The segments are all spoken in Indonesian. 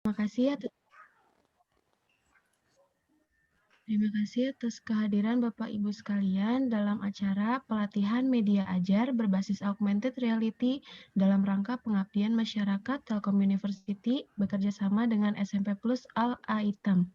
Terima kasih atas kehadiran Bapak Ibu sekalian dalam acara pelatihan media ajar berbasis augmented reality dalam rangka pengabdian masyarakat Telkom University bekerja sama dengan SMP Plus Al-Aitam.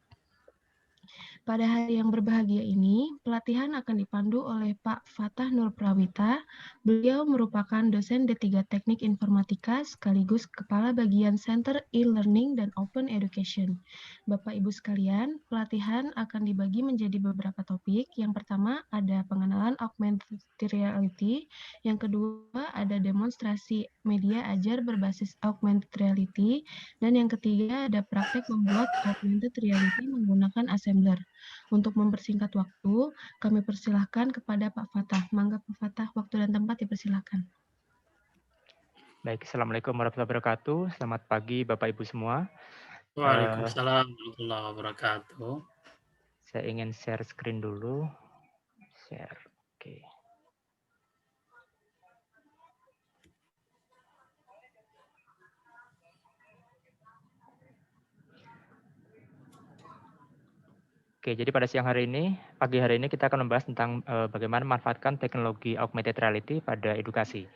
Pada hari yang berbahagia ini, pelatihan akan dipandu oleh Pak Fatah Nur Prawita. Beliau merupakan dosen D3 Teknik Informatika sekaligus Kepala Bagian Center E-Learning dan Open Education. Bapak Ibu sekalian, pelatihan akan dibagi menjadi beberapa topik. Yang pertama ada pengenalan augmented reality, yang kedua ada demonstrasi media ajar berbasis augmented reality, dan yang ketiga ada praktek membuat augmented reality menggunakan assembler. Untuk mempersingkat waktu, kami persilahkan kepada Pak Fatah. Mangga Pak Fatah, waktu dan tempat dipersilahkan. Baik, Assalamualaikum warahmatullahi wabarakatuh. Selamat pagi Bapak Ibu semua. Waalaikumsalam warahmatullahi wabarakatuh. Saya ingin share screen dulu. Share, oke. Oke, jadi pada pagi hari ini kita akan membahas tentang bagaimana memanfaatkan teknologi augmented reality pada edukasi.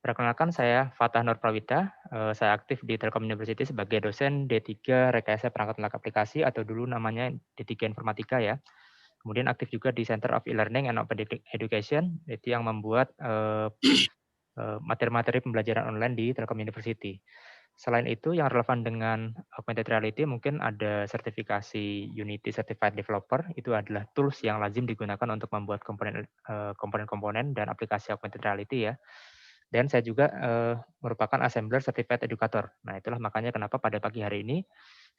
Perkenalkan, saya Fatah Nur Prawita. Saya aktif di Telkom University sebagai dosen D3 Rekayasa Perangkat Lunak Aplikasi atau dulu namanya D3 Informatika ya. Kemudian aktif juga di Center of E-Learning and Open Education, itu yang membuat materi-materi pembelajaran online di Telkom University. Selain itu, yang relevan dengan augmented reality mungkin ada sertifikasi Unity Certified Developer. Itu adalah tools yang lazim digunakan untuk membuat komponen-komponen dan aplikasi augmented reality ya. Dan saya juga merupakan Assembler Certified Educator. Nah, itulah makanya kenapa pada pagi hari ini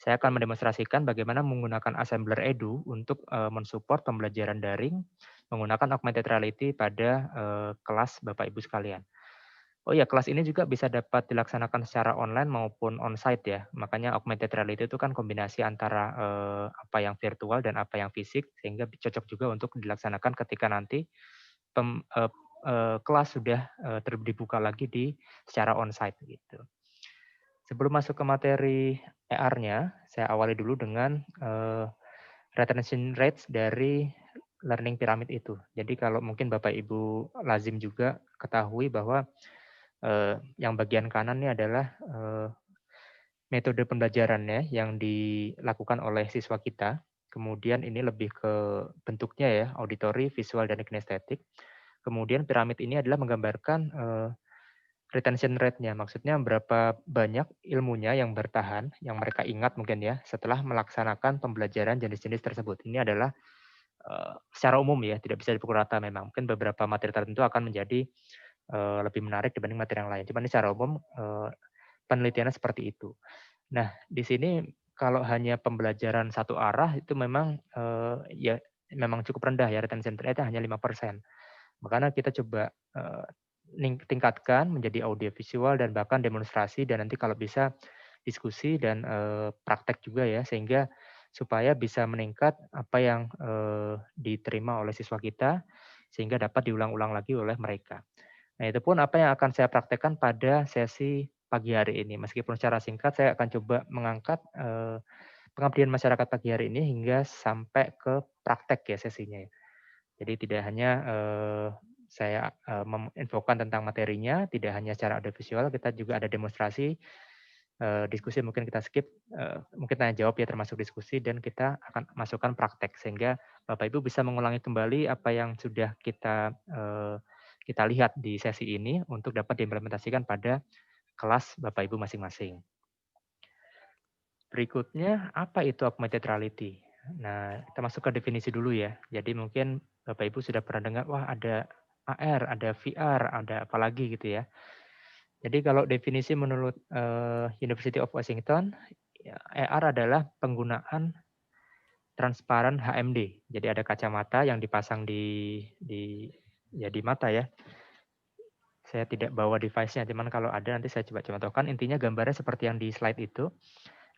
saya akan mendemonstrasikan bagaimana menggunakan Assembler Edu untuk mensupport pembelajaran daring menggunakan augmented reality pada kelas Bapak Ibu sekalian. Oh ya, kelas ini juga bisa dapat dilaksanakan secara online maupun onsite ya. Makanya augmented reality itu kan kombinasi antara apa yang virtual dan apa yang fisik, sehingga cocok juga untuk dilaksanakan ketika nanti kelas sudah dibuka lagi secara onsite gitu. Sebelum masuk ke materi AR-nya, saya awali dulu dengan retention rates dari learning pyramid itu. Jadi kalau mungkin Bapak Ibu lazim juga ketahui bahwa yang bagian kanan ini adalah metode pembelajarannya yang dilakukan oleh siswa kita. Kemudian ini lebih ke bentuknya ya, auditory, visual, dan kinestetik. Kemudian piramid ini adalah menggambarkan retention rate-nya, maksudnya berapa banyak ilmunya yang bertahan, yang mereka ingat mungkin ya, setelah melaksanakan pembelajaran jenis-jenis tersebut. Ini adalah secara umum ya, tidak bisa dipukul rata memang. Mungkin beberapa materi tertentu akan menjadi lebih menarik dibanding materi yang lain. Cuma ini secara umum penelitiannya seperti itu. Nah, di sini kalau hanya pembelajaran satu arah itu memang ya memang cukup rendah ya, retention rate hanya 5%. Makanya kita coba tingkatkan menjadi audio visual dan bahkan demonstrasi dan nanti kalau bisa diskusi dan praktek juga ya, sehingga supaya bisa meningkat apa yang diterima oleh siswa kita sehingga dapat diulang-ulang lagi oleh mereka. Nah, itu pun apa yang akan saya praktekkan pada sesi pagi hari ini. Meskipun secara singkat, saya akan coba mengangkat pengabdian masyarakat pagi hari ini hingga sampai ke praktek ya sesinya. Jadi tidak hanya saya menginfokan tentang materinya, tidak hanya secara audiovisual, kita juga ada demonstrasi, diskusi mungkin kita skip, mungkin tanya jawab ya termasuk diskusi, dan kita akan masukkan praktek sehingga Bapak Ibu bisa mengulangi kembali apa yang sudah kita lihat di sesi ini untuk dapat diimplementasikan pada kelas Bapak Ibu masing-masing. Berikutnya, apa itu augmented reality? Nah, kita masuk ke definisi dulu ya. Jadi mungkin Bapak Ibu sudah pernah dengar, wah ada AR, ada VR, ada apa lagi gitu ya. Jadi kalau definisi menurut University of Washington, ya, AR adalah penggunaan transparan HMD. Jadi ada kacamata yang dipasang di mata ya. Saya tidak bawa device-nya, cuman kalau ada nanti saya coba contohkan. Intinya gambarnya seperti yang di slide itu.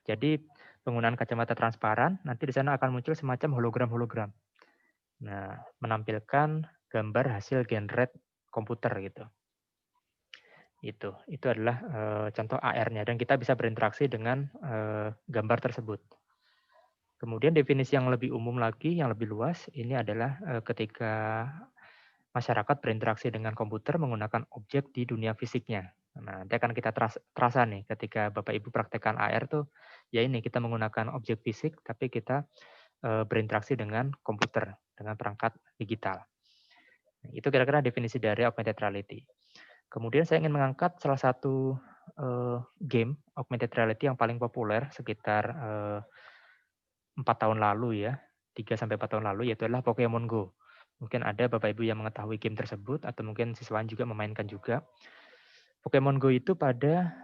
Jadi penggunaan kacamata transparan, nanti di sana akan muncul semacam hologram-hologram. Nah, menampilkan gambar hasil generate komputer gitu. Itu adalah contoh AR-nya dan kita bisa berinteraksi dengan gambar tersebut. Kemudian definisi yang lebih umum lagi, yang lebih luas, ini adalah ketika masyarakat berinteraksi dengan komputer menggunakan objek di dunia fisiknya. Nah, nanti akan kita terasa nih ketika Bapak Ibu praktekkan AR tuh, ya ini kita menggunakan objek fisik, tapi kita berinteraksi dengan komputer, dengan perangkat digital. Itu kira-kira definisi dari augmented reality. Kemudian saya ingin mengangkat salah satu game augmented reality yang paling populer sekitar 4 tahun lalu ya, 3-4 tahun lalu, yaitu adalah Pokemon Go. Mungkin ada Bapak Ibu yang mengetahui game tersebut, atau mungkin siswaan juga memainkan juga. Pokemon Go itu pada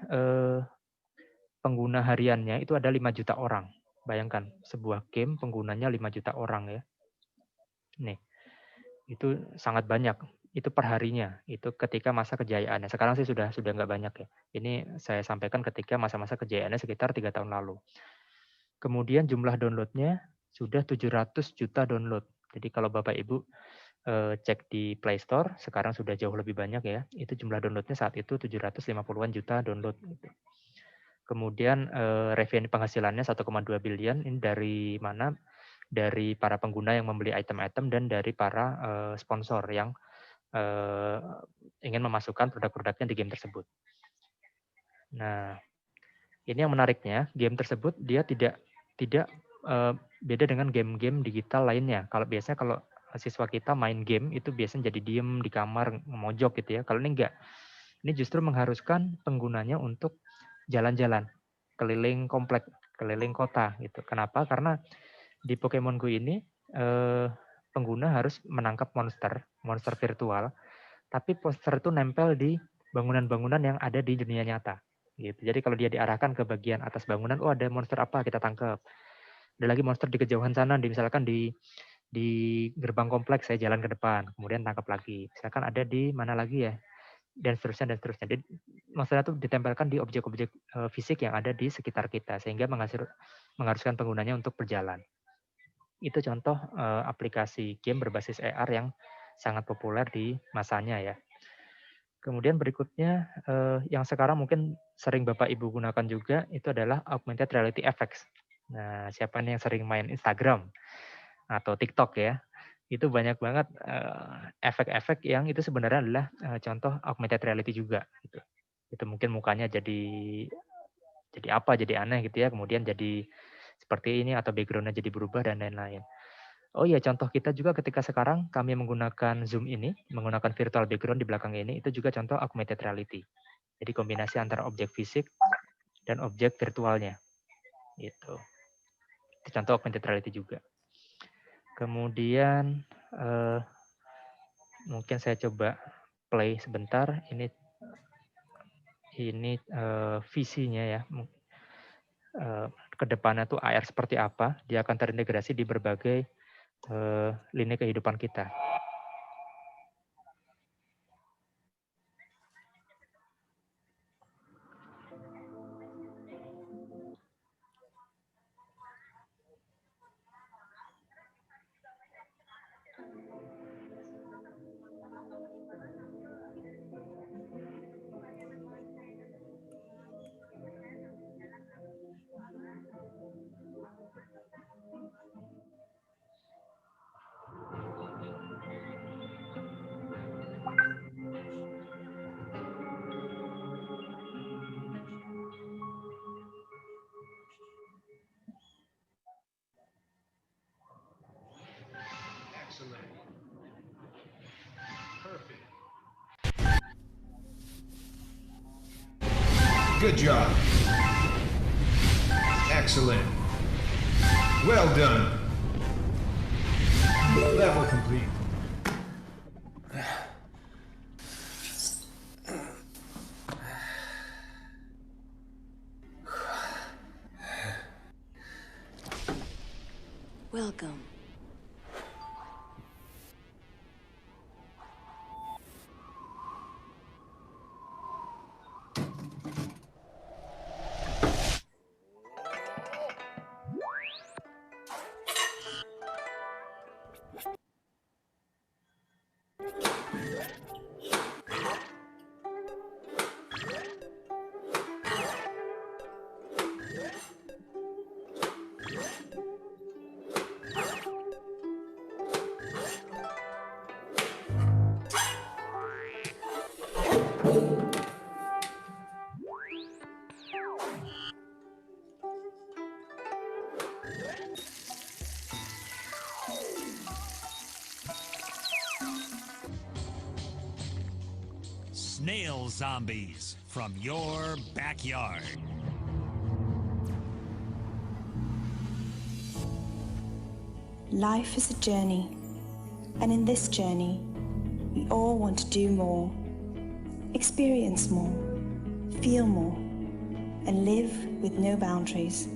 pengguna hariannya itu ada 5 juta orang. Bayangkan, sebuah game penggunanya 5 juta orang ya. Nih, itu sangat banyak. Itu perharinya, itu ketika masa kejayaannya. Sekarang sih sudah nggak banyak ya. Ini saya sampaikan ketika masa-masa kejayaannya sekitar 3 tahun lalu. Kemudian jumlah downloadnya sudah 700 juta download. Jadi kalau Bapak Ibu cek di Play Store, sekarang sudah jauh lebih banyak ya. Itu jumlah downloadnya saat itu 750-an juta download. Gitu. Kemudian revenue penghasilannya 1,2 billion. Ini dari mana? Dari para pengguna yang membeli item-item dan dari para sponsor yang ingin memasukkan produk-produknya di game tersebut. Nah, ini yang menariknya, game tersebut dia tidak beda dengan game-game digital lainnya. Kalau biasanya kalau siswa kita main game itu biasanya jadi diem di kamar memojok gitu ya. Kalau ini enggak. Ini justru mengharuskan penggunanya untuk jalan-jalan keliling komplek, keliling kota gitu. Kenapa? Karena di Pokemon Go ini pengguna harus menangkap monster virtual, tapi monster itu nempel di bangunan-bangunan yang ada di dunia nyata. Gitu. Jadi kalau dia diarahkan ke bagian atas bangunan, oh ada monster apa, kita tangkap. Ada lagi monster di kejauhan sana, misalkan di gerbang kompleks, saya jalan ke depan, kemudian tangkap lagi. Misalkan ada di mana lagi ya, dan seterusnya. Jadi monster itu ditempelkan di objek-objek fisik yang ada di sekitar kita, sehingga mengharuskan penggunanya untuk berjalan. Itu contoh aplikasi game berbasis AR yang sangat populer di masanya ya. Kemudian berikutnya yang sekarang mungkin sering Bapak Ibu gunakan juga itu adalah augmented reality effects. Nah, siapa nih yang sering main Instagram atau TikTok ya? Itu banyak banget efek-efek yang itu sebenarnya adalah contoh augmented reality juga gitu. Itu mungkin mukanya jadi apa? Jadi aneh gitu ya, kemudian jadi seperti ini atau background-nya jadi berubah dan lain-lain. Oh iya, contoh kita juga ketika sekarang kami menggunakan Zoom ini, menggunakan virtual background di belakang ini, itu juga contoh augmented reality. Jadi kombinasi antara objek fisik dan objek virtualnya. Itu contoh augmented reality juga. Kemudian mungkin saya coba play sebentar. Ini visinya ya. Ke depannya tuh AR seperti apa? Dia akan terintegrasi di berbagai lini kehidupan kita. Good job. Excellent. Well done. Level complete. Welcome. Snail zombies from your backyard. Life is a journey, and in this journey, we all want to do more, experience more, feel more, and live with no boundaries.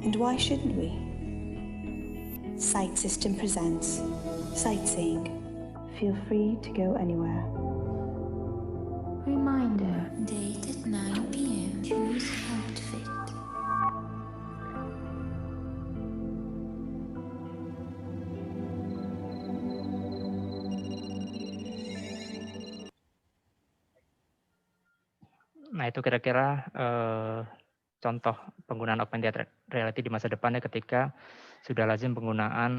And why shouldn't we? Sight System presents Sightseeing. Feel free to go anywhere. Reminder, date at 9 p.m. Choose outfit. Nah, itu kira-kira contoh penggunaan augmented reality di masa depannya ketika sudah lazim penggunaan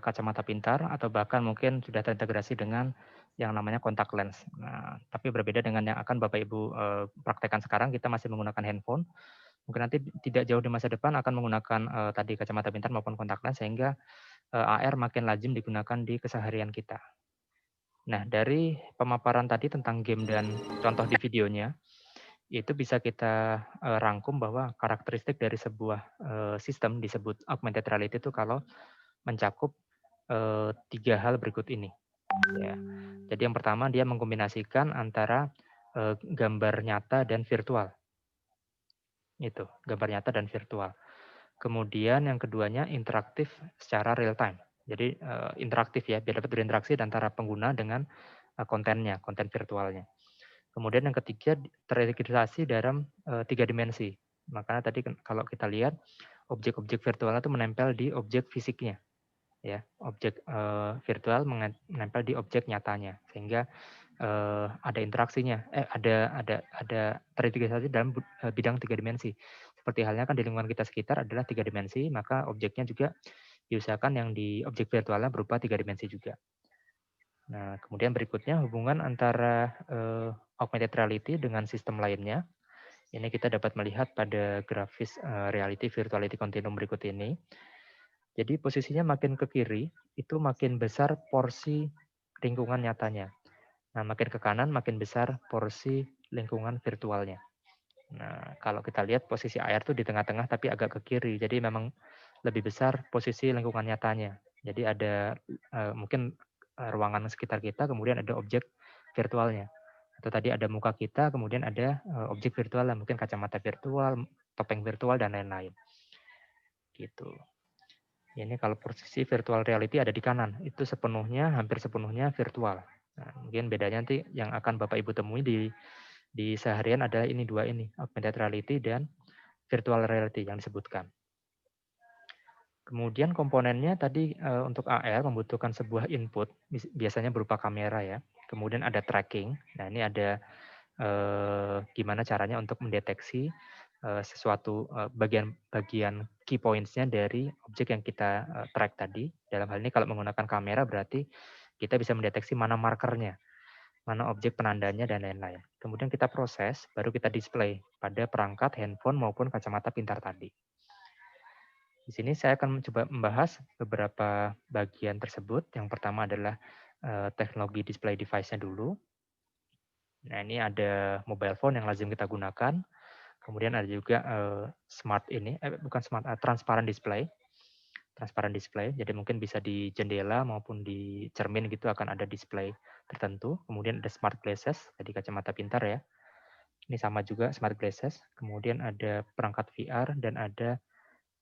kacamata pintar atau bahkan mungkin sudah terintegrasi dengan yang namanya contact lens. Nah, tapi berbeda dengan yang akan Bapak Ibu praktekkan sekarang, kita masih menggunakan handphone. Mungkin nanti tidak jauh di masa depan akan menggunakan tadi kacamata pintar maupun contact lens sehingga AR makin lazim digunakan di keseharian kita. Nah, dari pemaparan tadi tentang game dan contoh di videonya, itu bisa kita rangkum bahwa karakteristik dari sebuah sistem disebut augmented reality itu kalau mencakup 3 hal berikut ini. Ya. Jadi yang pertama dia mengkombinasikan antara gambar nyata dan virtual. Itu, gambar nyata dan virtual. Kemudian yang keduanya interaktif secara real time. Jadi interaktif ya, biar dapat berinteraksi antara pengguna dengan kontennya, konten virtualnya. Kemudian yang ketiga terintegrasi dalam 3 dimensi. Makanya tadi kalau kita lihat objek-objek virtual itu menempel di objek fisiknya, ya objek virtual menempel di objek nyatanya, sehingga ada interaksinya, ada terintegrasi dalam bidang 3 dimensi. Seperti halnya kan di lingkungan kita sekitar adalah 3 dimensi, maka objeknya juga diusahakan yang di objek virtualnya berupa 3 dimensi juga. Nah, kemudian berikutnya hubungan antara augmented reality dengan sistem lainnya. Ini kita dapat melihat pada grafis reality virtuality continuum berikut ini. Jadi posisinya makin ke kiri, itu makin besar porsi lingkungan nyatanya. Nah, makin ke kanan makin besar porsi lingkungan virtualnya. Nah, kalau kita lihat posisi AR itu di tengah-tengah tapi agak ke kiri. Jadi memang lebih besar posisi lingkungan nyatanya. Jadi ada mungkin ruangan sekitar kita, kemudian ada objek virtualnya. Atau tadi ada muka kita, kemudian ada objek virtual, mungkin kacamata virtual, topeng virtual, dan lain-lain. Gitu. Ini kalau posisi virtual reality ada di kanan, itu sepenuhnya, hampir sepenuhnya virtual. Nah, mungkin bedanya nanti yang akan Bapak Ibu temui di seharian adalah ini dua ini, augmented reality dan virtual reality yang disebutkan. Kemudian komponennya tadi untuk AR membutuhkan sebuah input, biasanya berupa kamera ya. Kemudian ada tracking. Nah ini ada gimana caranya untuk mendeteksi sesuatu bagian key points-nya dari objek yang kita track tadi. Dalam hal ini kalau menggunakan kamera berarti kita bisa mendeteksi mana markernya, mana objek penandanya dan lain-lain. Kemudian kita proses, baru kita display pada perangkat handphone maupun kacamata pintar tadi. Di sini saya akan mencoba membahas beberapa bagian tersebut. Yang pertama adalah teknologi display device-nya dulu. Nah, ini ada mobile phone yang lazim kita gunakan. Kemudian ada juga transparent display. Transparent display, jadi mungkin bisa di jendela maupun di cermin gitu akan ada display tertentu. Kemudian ada smart glasses, jadi kacamata pintar ya. Ini sama juga smart glasses. Kemudian ada perangkat VR dan ada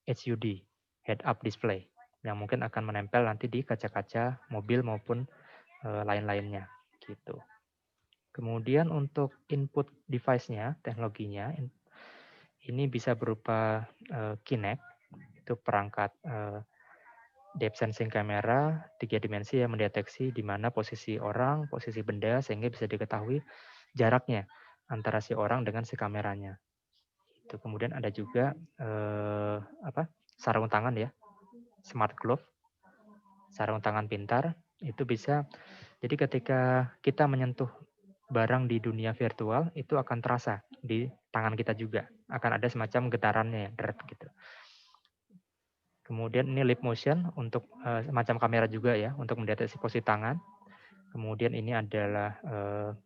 HUD, head-up display, yang mungkin akan menempel nanti di kaca-kaca mobil maupun lain-lainnya. Gitu. Kemudian untuk input device-nya, teknologinya, ini bisa berupa Kinect, itu perangkat depth sensing kamera 3 dimensi yang mendeteksi di mana posisi orang, posisi benda, sehingga bisa diketahui jaraknya antara si orang dengan si kameranya. Itu kemudian ada juga sarung tangan ya, smart glove, sarung tangan pintar, itu bisa, jadi ketika kita menyentuh barang di dunia virtual, itu akan terasa di tangan kita juga, akan ada semacam getarannya ya, gitu. Kemudian ini lip motion untuk semacam kamera juga ya, untuk mendeteksi posisi tangan. Kemudian ini adalah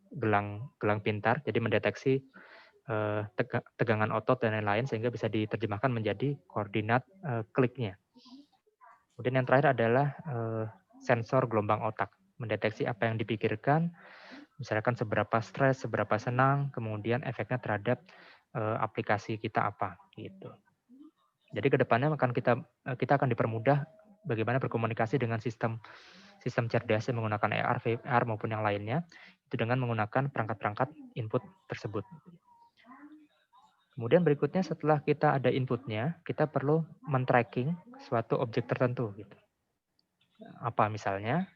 gelang pintar, jadi mendeteksi tegangan otot dan lain-lain sehingga bisa diterjemahkan menjadi koordinat kliknya. Kemudian yang terakhir adalah sensor gelombang otak, mendeteksi apa yang dipikirkan, misalkan seberapa stres, seberapa senang, kemudian efeknya terhadap aplikasi kita apa gitu. Jadi kedepannya kita akan dipermudah bagaimana berkomunikasi dengan sistem cerdas yang menggunakan AR, VR maupun yang lainnya itu dengan menggunakan perangkat-perangkat input tersebut. Kemudian berikutnya setelah kita ada inputnya, kita perlu men-tracking suatu objek tertentu gitu. Apa misalnya?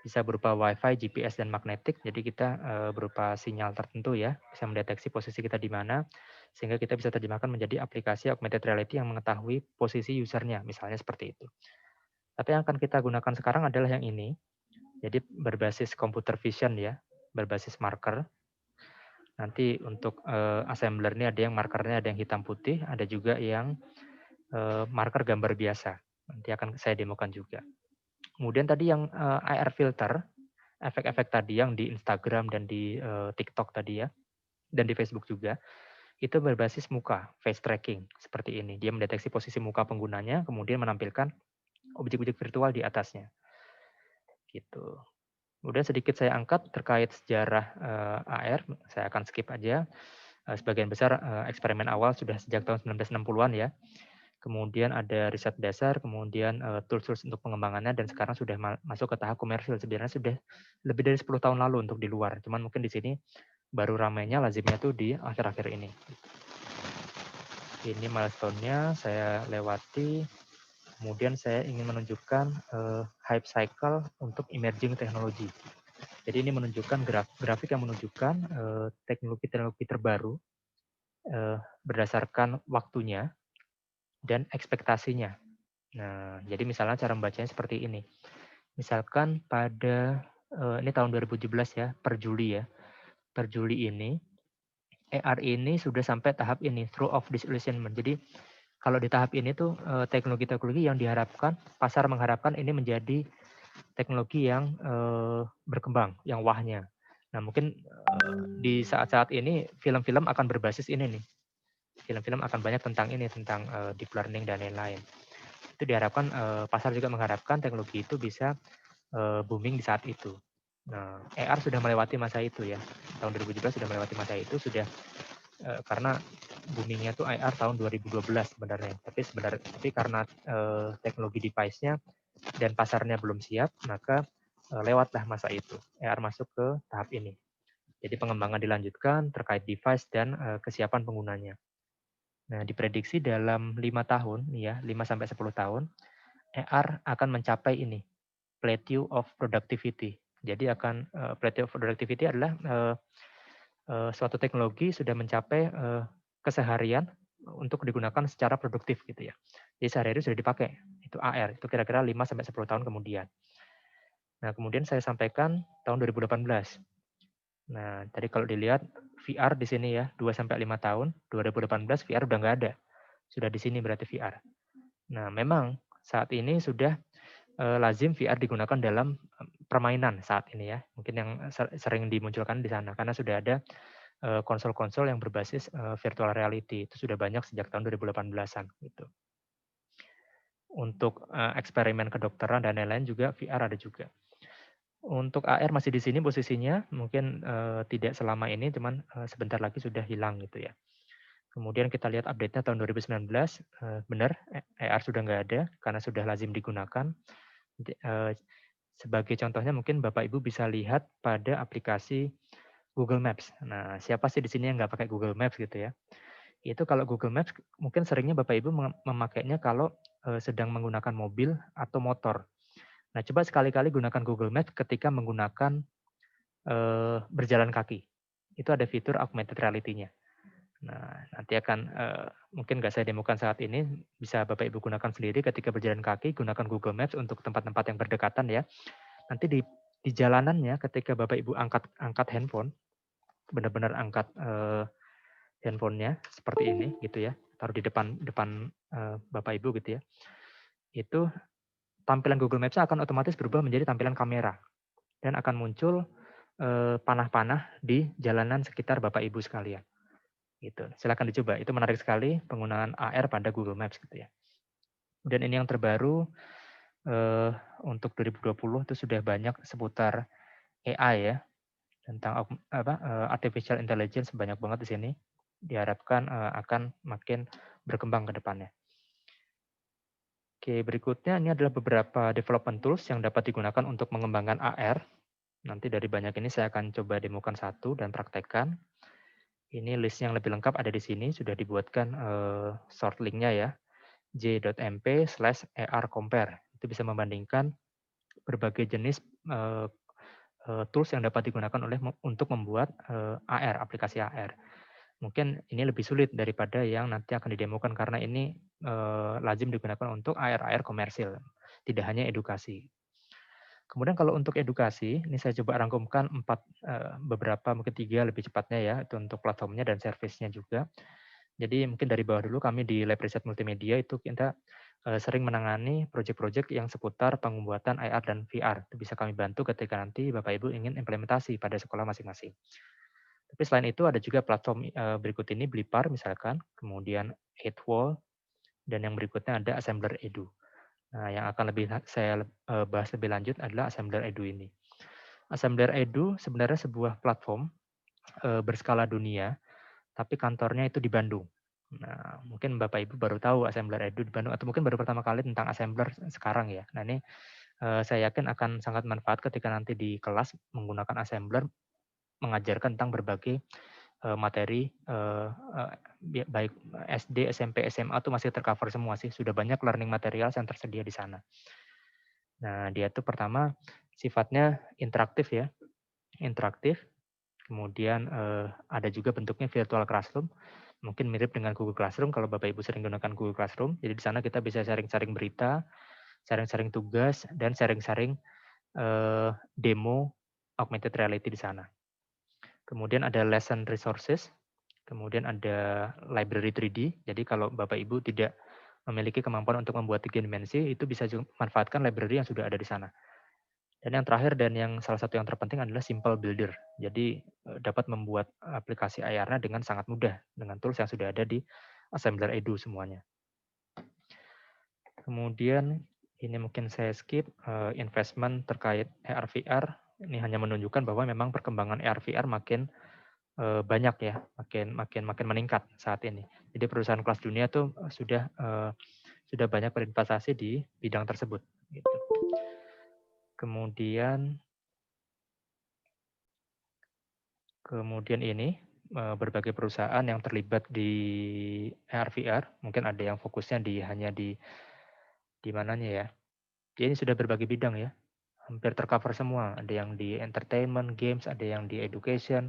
Bisa berupa Wi-Fi, GPS, dan magnetik. Jadi kita berupa sinyal tertentu ya, bisa mendeteksi posisi kita di mana, sehingga kita bisa terjemahkan menjadi aplikasi augmented reality yang mengetahui posisi usernya, misalnya seperti itu. Tapi yang akan kita gunakan sekarang adalah yang ini. Jadi berbasis computer vision ya, berbasis marker. Nanti untuk assembler ini ada yang markernya ada yang hitam putih, ada juga yang marker gambar biasa. Nanti akan saya demokan juga. Kemudian tadi yang AR filter, efek-efek tadi yang di Instagram dan di TikTok tadi ya, dan di Facebook juga, itu berbasis muka, face tracking, seperti ini. Dia mendeteksi posisi muka penggunanya, kemudian menampilkan objek-objek virtual di atasnya. Gitu. Kemudian sedikit saya angkat terkait sejarah AR, saya akan skip aja. Sebagian besar eksperimen awal sudah sejak tahun 1960-an ya. Kemudian ada riset dasar, kemudian tools-tools untuk pengembangannya, dan sekarang sudah masuk ke tahap komersil. Sebenarnya sudah lebih dari 10 tahun lalu untuk di luar. Cuman mungkin di sini baru ramainya, lazimnya tuh di akhir-akhir ini. Ini milestone-nya saya lewati. Kemudian saya ingin menunjukkan hype cycle untuk emerging technology. Jadi ini menunjukkan grafik yang menunjukkan teknologi-teknologi terbaru berdasarkan waktunya dan ekspektasinya. Nah, jadi misalnya cara membacanya seperti ini. Misalkan pada ini tahun 2017 ya, per Juli ya. Per Juli ini AR ini sudah sampai tahap ini, through of disillusionment. Jadi kalau di tahap ini tuh teknologi-teknologi yang diharapkan, pasar mengharapkan ini menjadi teknologi yang berkembang, yang wahnya. Nah, mungkin di saat-saat ini film-film akan berbasis ini nih. Film-film akan banyak tentang ini, tentang deep learning dan lain-lain. Itu diharapkan pasar juga mengharapkan teknologi itu bisa booming di saat itu. Nah, AR sudah melewati masa itu ya. Tahun 2017 sudah melewati masa itu, sudah karena boomingnya tuh AR tahun 2012 sebenarnya. Tapi karena teknologi device-nya dan pasarnya belum siap, maka lewatlah masa itu. AR masuk ke tahap ini. Jadi pengembangan dilanjutkan terkait device dan kesiapan penggunanya. Nah, diprediksi dalam 5 tahun, ya 5-10 tahun, AR akan mencapai ini, plateau of productivity. Jadi akan plateau of productivity adalah suatu teknologi sudah mencapai keseharian untuk digunakan secara produktif gitu ya. Jadi sehari-hari sudah dipakai, itu AR, itu kira-kira 5-10 tahun kemudian. Nah, kemudian saya sampaikan tahun 2018. Nah, tadi kalau dilihat VR di sini ya, 2-5 tahun, 2018 VR udah nggak ada. Sudah di sini berarti VR. Nah, memang saat ini sudah lazim VR digunakan dalam permainan saat ini ya. Mungkin yang sering dimunculkan di sana, karena sudah ada konsol-konsol yang berbasis virtual reality. Itu sudah banyak sejak tahun 2018-an. Gitu. Untuk eksperimen kedokteran dan lain-lain juga VR ada juga. Untuk AR masih di sini posisinya, mungkin tidak selama ini, cuman sebentar lagi sudah hilang gitu ya. Kemudian kita lihat update-nya tahun 2019, benar AR sudah nggak ada karena sudah lazim digunakan. Sebagai contohnya mungkin Bapak Ibu bisa lihat pada aplikasi Google Maps. Nah, siapa sih di sini yang nggak pakai Google Maps gitu ya? Itu kalau Google Maps mungkin seringnya Bapak Ibu memakainya kalau sedang menggunakan mobil atau motor. Nah, coba sekali-kali gunakan Google Maps ketika menggunakan berjalan kaki. Itu ada fitur augmented reality-nya. Nah, nanti akan mungkin nggak saya demokan saat ini, bisa Bapak Ibu gunakan sendiri ketika berjalan kaki, gunakan Google Maps untuk tempat-tempat yang berdekatan ya. Nanti di jalanannya ketika Bapak Ibu angkat handphone, benar-benar angkat handphonenya seperti ini gitu ya, taruh di depan Bapak Ibu gitu ya. itu tampilan Google Maps akan otomatis berubah menjadi tampilan kamera dan akan muncul panah-panah di jalanan sekitar Bapak Ibu sekalian. Gitu. Silakan dicoba. Itu menarik sekali penggunaan AR pada Google Maps gitu ya. Dan ini yang terbaru untuk 2020 itu sudah banyak seputar AI ya, tentang artificial intelligence banyak banget di sini. Diharapkan akan makin berkembang ke depannya. Oke, berikutnya ini adalah beberapa development tools yang dapat digunakan untuk mengembangkan AR. Nanti dari banyak ini saya akan coba demokan satu dan praktekkan. Ini list yang lebih lengkap ada di sini, sudah dibuatkan short link-nya ya, j.mp/arcompare. Itu bisa membandingkan berbagai jenis tools yang dapat digunakan untuk membuat AR, aplikasi AR. Mungkin ini lebih sulit daripada yang nanti akan didemokan karena ini lazim digunakan untuk AR komersil, tidak hanya edukasi. Kemudian kalau untuk edukasi, ini saya coba rangkumkan beberapa, mungkin 3 lebih cepatnya ya, itu untuk platformnya dan servisnya juga. Jadi mungkin dari bawah dulu kami di Lab Riset Multimedia itu kita sering menangani proyek-proyek yang seputar pembuatan AR dan VR. Itu bisa kami bantu ketika nanti Bapak Ibu ingin implementasi pada sekolah masing-masing. Tapi selain itu ada juga platform berikut ini, Blipar misalkan, kemudian 8Wall, dan yang berikutnya ada Assembler Edu. Nah, yang akan saya bahas lebih lanjut adalah Assembler Edu ini. Assembler Edu sebenarnya sebuah platform berskala dunia, tapi kantornya itu di Bandung. Nah, mungkin Bapak Ibu baru tahu Assembler Edu di Bandung, atau mungkin baru pertama kali tentang Assembler sekarang ya. Nah, ini saya yakin akan sangat manfaat ketika nanti di kelas menggunakan Assembler, mengajarkan tentang berbagai materi, baik SD, SMP, SMA itu masih tercover semua sih. Sudah banyak learning materials yang tersedia di sana. Nah, dia itu pertama sifatnya interaktif ya, interaktif. Kemudian ada juga bentuknya virtual classroom, mungkin mirip dengan Google Classroom kalau Bapak Ibu sering gunakan Google Classroom. Jadi di sana kita bisa sharing-sharing berita, sharing-sharing tugas, dan sharing-sharing demo augmented reality di sana. Kemudian ada lesson resources, kemudian ada library 3D. Jadi kalau Bapak Ibu tidak memiliki kemampuan untuk membuat 3 dimensi, itu bisa manfaatkan library yang sudah ada di sana. Dan yang terakhir dan yang salah satu yang terpenting adalah simple builder. Jadi dapat membuat aplikasi AR-nya dengan sangat mudah dengan tools yang sudah ada di Assembler Edu semuanya. Kemudian ini mungkin saya skip investment terkait AR VR. Ini hanya menunjukkan bahwa memang perkembangan AR VR makin banyak ya, makin meningkat saat ini. Jadi perusahaan kelas dunia tuh sudah banyak berinvestasi di bidang tersebut. Gitu. Kemudian ini berbagai perusahaan yang terlibat di AR VR, mungkin ada yang fokusnya hanya di mananya ya. Jadi ini sudah berbagai bidang ya, hampir tercover semua. Ada yang di entertainment, games, ada yang di education,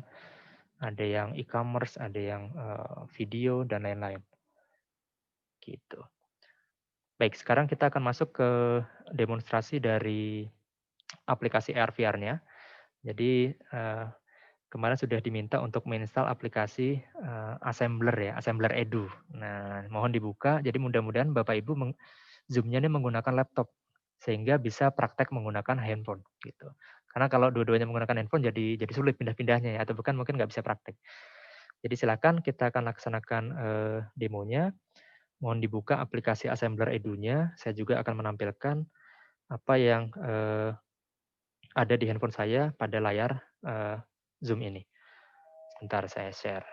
ada yang e-commerce, ada yang video dan lain-lain. Gitu. Baik, sekarang kita akan masuk ke demonstrasi dari aplikasi AR VR-nya. Jadi kemarin sudah diminta untuk menginstal aplikasi Assembler ya, Assembler Edu. Nah, mohon dibuka. Jadi mudah-mudahan Bapak Ibu Zoom-nya ini menggunakan laptop sehingga bisa praktek menggunakan handphone gitu. Karena kalau dua-duanya menggunakan handphone jadi sulit pindah-pindahnya ya, atau bukan mungkin nggak bisa praktek. Jadi silakan kita akan laksanakan demonya. Mohon dibuka aplikasi Assembler Edu-nya. Saya juga akan menampilkan apa yang ada di handphone saya pada layar Zoom ini. Sebentar saya share.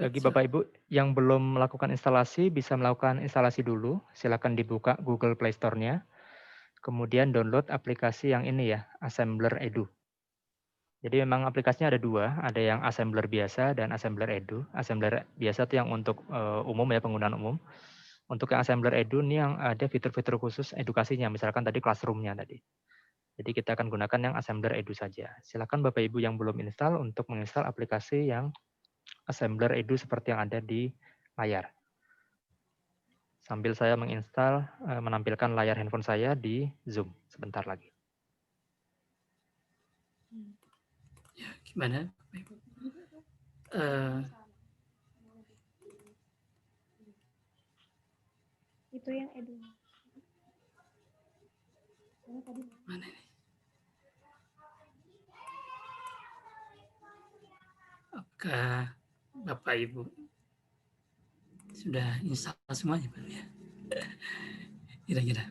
Bagi Bapak Ibu yang belum melakukan instalasi, bisa melakukan instalasi dulu. Silakan dibuka Google Play Store-nya. Kemudian download aplikasi yang ini ya, Assembler Edu. Jadi memang aplikasinya ada dua, ada yang Assembler biasa dan Assembler Edu. Assembler biasa itu yang untuk umum ya, penggunaan umum. Untuk yang Assembler Edu ini yang ada fitur-fitur khusus edukasinya, misalkan tadi classroom-nya tadi. Jadi kita akan gunakan yang Assembler Edu saja. Silakan Bapak Ibu yang belum install untuk menginstal aplikasi yang Assembler Edu seperti yang ada di layar. Sambil saya menginstal, menampilkan layar handphone saya di Zoom sebentar lagi. Ya, gimana? Itu yang Edu. Mana ini? Apakah Bapak Ibu sudah install semuanya, Pak? Ya? Kira-kira.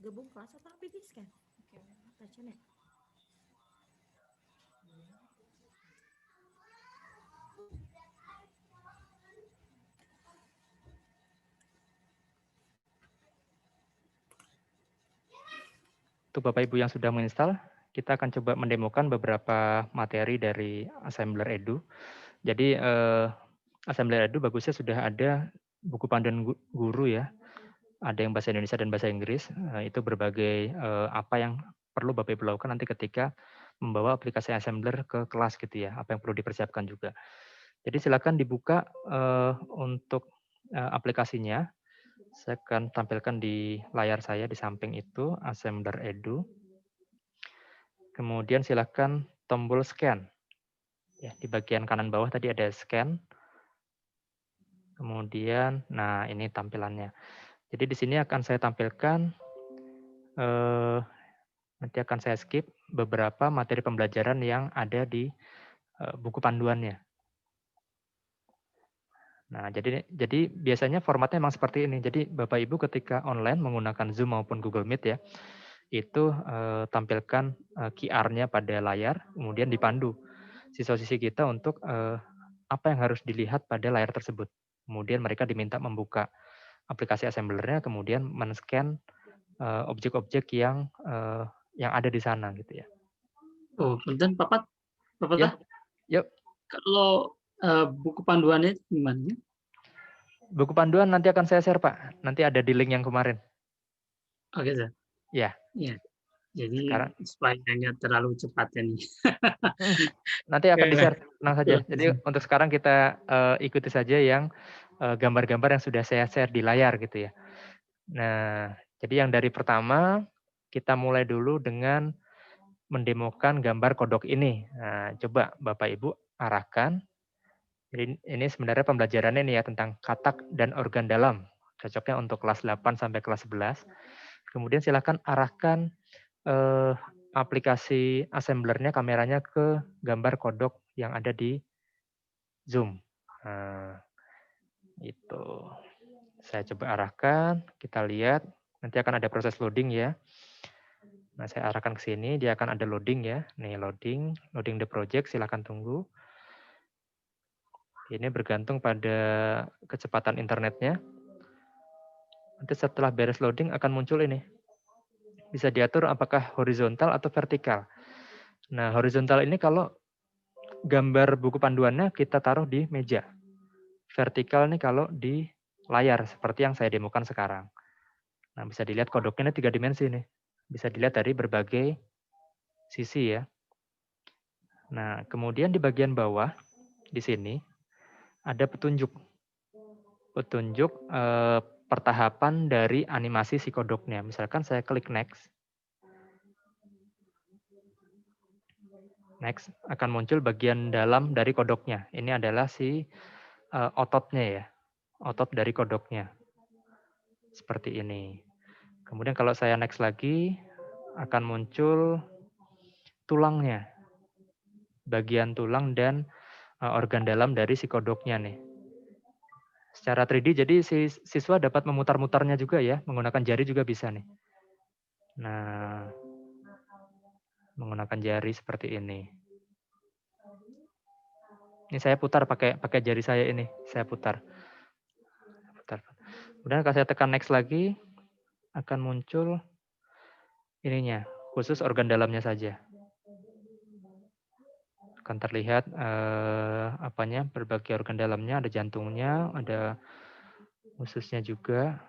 Gabung kelas atau PD scan? Oke, touch-nya. Untuk Bapak Ibu yang sudah menginstal, kita akan coba mendemokan beberapa materi dari Assembler Edu. Jadi Assembler Edu bagusnya sudah ada buku panduan guru ya. Ada yang bahasa Indonesia dan bahasa Inggris. Itu berbagai apa yang perlu Bapak Ibu lakukan nanti ketika membawa aplikasi Assembler ke kelas gitu ya. Apa yang perlu dipersiapkan juga. Jadi silakan dibuka untuk aplikasinya. Saya akan tampilkan di layar saya di samping itu Assembler Edu. Kemudian silakan tombol scan. Ya, di bagian kanan bawah tadi ada scan. Kemudian, nah ini tampilannya. Jadi di sini akan saya tampilkan, nanti akan saya skip beberapa materi pembelajaran yang ada di buku panduannya. Nah, jadi biasanya formatnya memang seperti ini. Jadi Bapak Ibu ketika online menggunakan Zoom maupun Google Meet ya, itu tampilkan QR-nya pada layar, kemudian dipandu siswa-siswi kita untuk apa yang harus dilihat pada layar tersebut. Kemudian mereka diminta membuka aplikasi Assembler-nya, kemudian men-scan objek-objek yang ada di sana gitu ya. Oh, punten Bapak Ya, yuk. Kalau buku panduannya gimana? Buku panduan nanti akan saya share, Pak. Nanti ada di link yang kemarin. Oke, Sir. Ya. Ya. Jadi Sekarang supaya nggak terlalu cepat ini. Nanti akan di-share, tenang saja. Jadi untuk sekarang kita ikuti saja yang gambar-gambar yang sudah saya share di layar gitu ya. Nah, jadi yang dari pertama kita mulai dulu dengan mendemokan gambar kodok ini. Nah, coba Bapak Ibu arahkan. Jadi ini sebenarnya pembelajarannya nih ya tentang katak dan organ dalam. Cocoknya untuk kelas 8 sampai kelas 11. Kemudian silakan arahkan aplikasi Assembler-nya, kameranya ke gambar kodok yang ada di Zoom. Nah, itu. Saya coba arahkan, kita lihat. Nanti akan ada proses loading ya. Nah, saya arahkan ke sini, dia akan ada loading ya. Nih, loading the project, silakan tunggu. Ini bergantung pada kecepatan internetnya. Nanti setelah beres loading akan muncul ini. Bisa diatur apakah horizontal atau vertikal. Nah, horizontal ini kalau gambar buku panduannya kita taruh di meja. Vertikal nih kalau di layar, seperti yang saya demokan sekarang. Nah, bisa dilihat kodoknya ini 3 dimensi nih. Bisa dilihat dari berbagai sisi ya. Nah, kemudian di bagian bawah, di sini, ada petunjuk. Petunjuk pertahapan dari animasi si kodoknya. Misalkan saya klik next. Next, akan muncul bagian dalam dari kodoknya. Ini adalah si ototnya ya. Otot dari kodoknya. Seperti ini. Kemudian kalau saya next lagi, akan muncul tulangnya. Bagian tulang dan organ dalam dari si kodoknya nih. Secara 3D, jadi si siswa dapat memutar-mutarnya juga ya. Menggunakan jari juga bisa nih. Nah, menggunakan jari seperti ini. Ini saya putar pakai jari saya ini. Saya putar. Kemudian kalau saya tekan next lagi, akan muncul ininya, khusus organ dalamnya saja. Akan terlihat berbagai organ dalamnya, ada jantungnya, ada ususnya juga.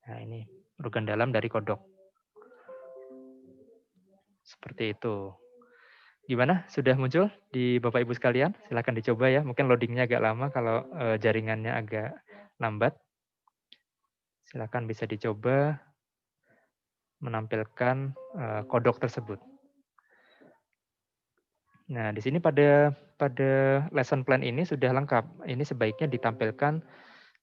Nah, ini organ dalam dari kodok. Seperti itu. Gimana? Sudah muncul di Bapak Ibu sekalian? Silahkan dicoba ya. Mungkin loadingnya agak lama kalau jaringannya agak lambat. Silahkan bisa dicoba menampilkan kodok tersebut. Nah, di sini pada lesson plan ini sudah lengkap. Ini sebaiknya ditampilkan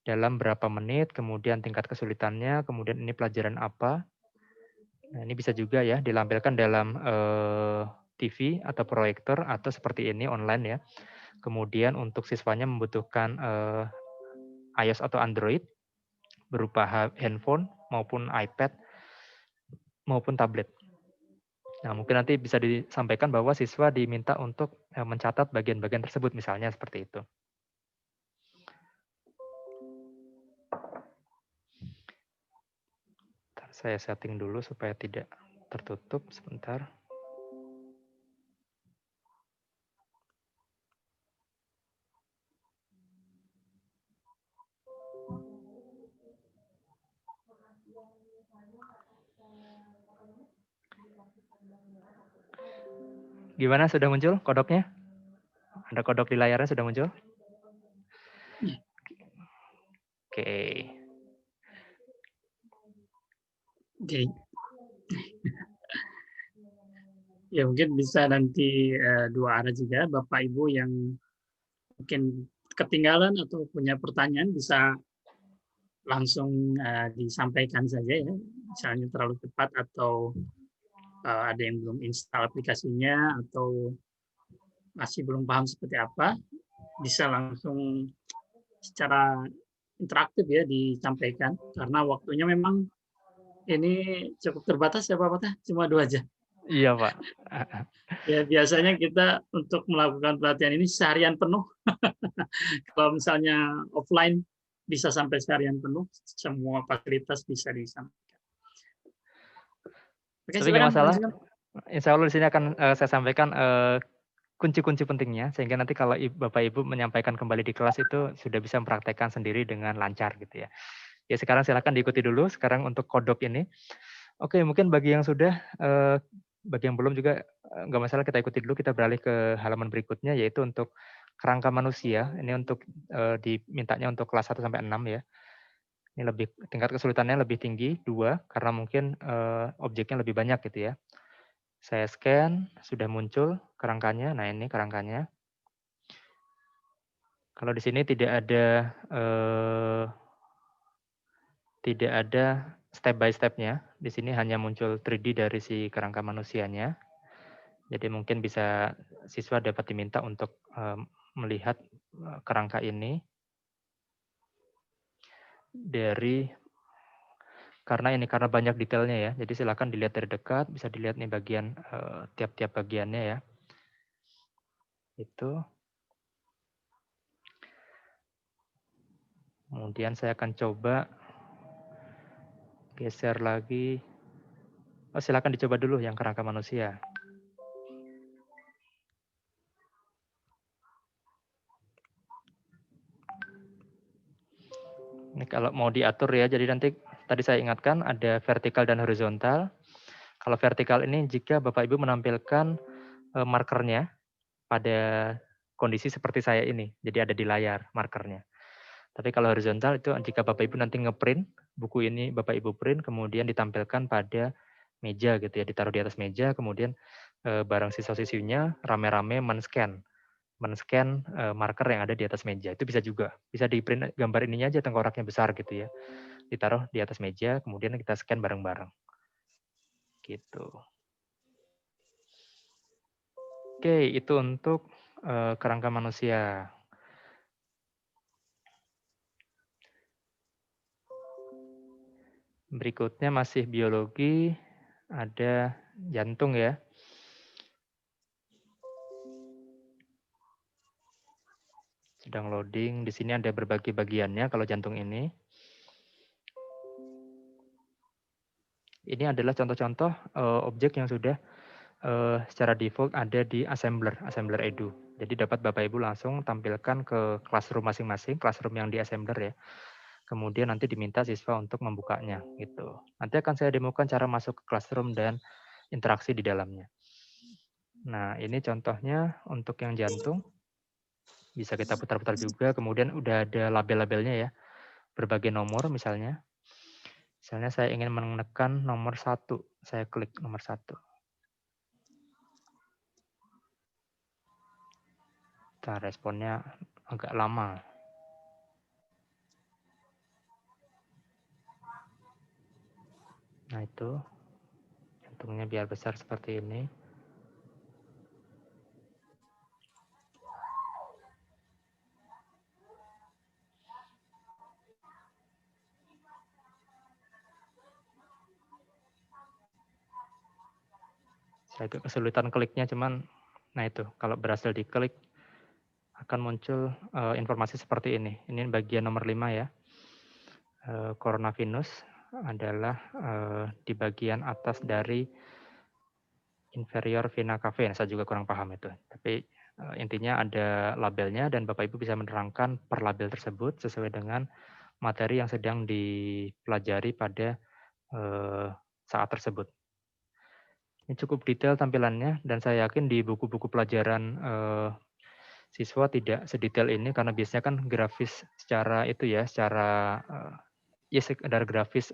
dalam berapa menit, kemudian tingkat kesulitannya, kemudian ini pelajaran apa. Nah, ini bisa juga ya dilampirkan dalam TV atau proyektor atau seperti ini online ya. Kemudian untuk siswanya membutuhkan iOS atau Android berupa handphone maupun iPad maupun tablet. Nah, mungkin nanti bisa disampaikan bahwa siswa diminta untuk mencatat bagian-bagian tersebut, misalnya seperti itu. Bentar, saya setting dulu supaya tidak tertutup, sebentar. Gimana, sudah muncul kodoknya? Ada kodok di layarnya sudah muncul? Oke. Oke. Ya mungkin bisa nanti dua arah juga, Bapak Ibu yang mungkin ketinggalan atau punya pertanyaan bisa langsung disampaikan saja ya, misalnya terlalu cepat atau ada yang belum install aplikasinya atau masih belum paham seperti apa, bisa langsung secara interaktif ya disampaikan, karena waktunya memang ini cukup terbatas ya Pak Patah, cuma 2 jam. Iya Pak. Ya biasanya kita untuk melakukan pelatihan ini seharian penuh. Kalau misalnya offline bisa sampai seharian penuh, semua fasilitas bisa disampaikan. Oke, Tapi nggak masalah. silakan. Insya Allah di sini akan saya sampaikan kunci-kunci pentingnya, sehingga nanti kalau Bapak Ibu menyampaikan kembali di kelas itu sudah bisa mempraktekkan sendiri dengan lancar gitu ya. Ya sekarang silakan diikuti dulu. Sekarang untuk kodok ini. Oke, mungkin bagi yang sudah, bagi yang belum juga nggak masalah, kita ikuti dulu. Kita beralih ke halaman berikutnya, yaitu untuk kerangka manusia. Ini untuk dimintanya untuk kelas 1 sampai 6 ya. Ini lebih tingkat kesulitannya lebih tinggi 2 karena mungkin objeknya lebih banyak gitu ya. Saya scan, sudah muncul kerangkanya. Nah, ini kerangkanya. Kalau di sini tidak ada step by step-nya. Di sini hanya muncul 3D dari si kerangka manusianya. Jadi mungkin bisa siswa dapat diminta untuk melihat kerangka ini karena banyak detailnya ya. Jadi silakan dilihat dari dekat, bisa dilihat nih bagian tiap-tiap bagiannya ya. Itu. Kemudian saya akan coba geser lagi. Oh, silakan dicoba dulu yang kerangka manusia. Ini kalau mau diatur ya, jadi nanti tadi saya ingatkan ada vertikal dan horizontal. Kalau vertikal ini jika Bapak Ibu menampilkan markernya pada kondisi seperti saya ini, jadi ada di layar markernya. Tapi kalau horizontal itu jika Bapak Ibu nanti ngeprint buku ini, Bapak Ibu print kemudian ditampilkan pada meja gitu ya, ditaruh di atas meja, kemudian bareng siswa-siswinya rame-rame men-scan marker yang ada di atas meja. Itu bisa juga, bisa di print gambar ininya aja tengkoraknya besar gitu ya, ditaruh di atas meja, kemudian kita scan bareng-bareng. Gitu. Oke, itu untuk kerangka manusia. Berikutnya masih biologi, ada jantung ya. Sedang loading, di sini ada berbagai bagiannya kalau jantung ini. Ini adalah contoh-contoh objek yang sudah secara default ada di assembler edu. Jadi dapat Bapak Ibu langsung tampilkan ke classroom masing-masing, classroom yang di assembler ya. Kemudian nanti diminta siswa untuk membukanya gitu. Nanti akan saya demokan cara masuk ke classroom dan interaksi di dalamnya. Nah, ini contohnya untuk yang jantung. Bisa kita putar-putar juga, kemudian udah ada label-labelnya ya. Berbagai nomor misalnya. Misalnya saya ingin menekan nomor 1, saya klik nomor 1. Responnya agak lama. Nah itu, jantungnya biar besar seperti ini. Saya agak kesulitan kliknya, cuman, nah itu, kalau berhasil diklik, akan muncul informasi seperti ini. Ini bagian nomor 5 ya. Corona venus adalah di bagian atas dari inferior vena cava. Saya juga kurang paham itu. Tapi intinya ada labelnya dan Bapak Ibu bisa menerangkan per label tersebut sesuai dengan materi yang sedang dipelajari pada saat tersebut. Ini cukup detail tampilannya dan saya yakin di buku-buku pelajaran siswa tidak sedetail ini karena biasanya kan grafis secara itu ya, secara ya sekedar grafis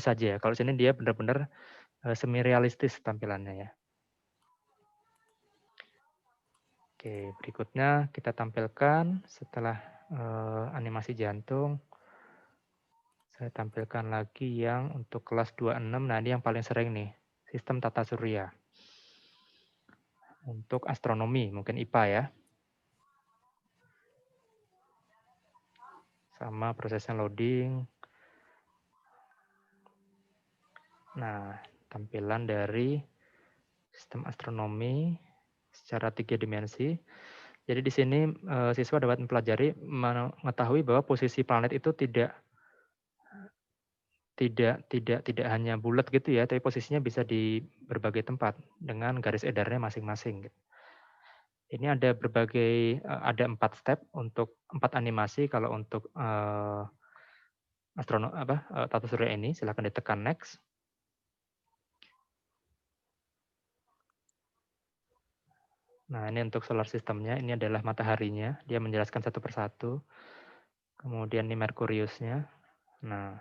saja ya. Kalau sini dia benar-benar semi realistis tampilannya ya. Oke, berikutnya kita tampilkan setelah animasi jantung. Saya tampilkan lagi yang untuk kelas 26. Nah, ini yang paling sering nih, sistem tata surya. Untuk astronomi, mungkin IPA ya. Sama prosesnya loading. Nah, tampilan dari sistem astronomi secara 3 dimensi. Jadi di sini siswa dapat mempelajari mengetahui bahwa posisi planet itu tidak hanya bulat gitu ya, tapi posisinya bisa di berbagai tempat dengan garis edarnya masing-masing. Ini ada ada 4 step untuk 4 animasi kalau untuk tata surya ini. Silakan ditekan next. Nah, ini untuk solar systemnya, ini adalah mataharinya. Dia menjelaskan satu persatu. Kemudian ini Merkuriusnya. Nah,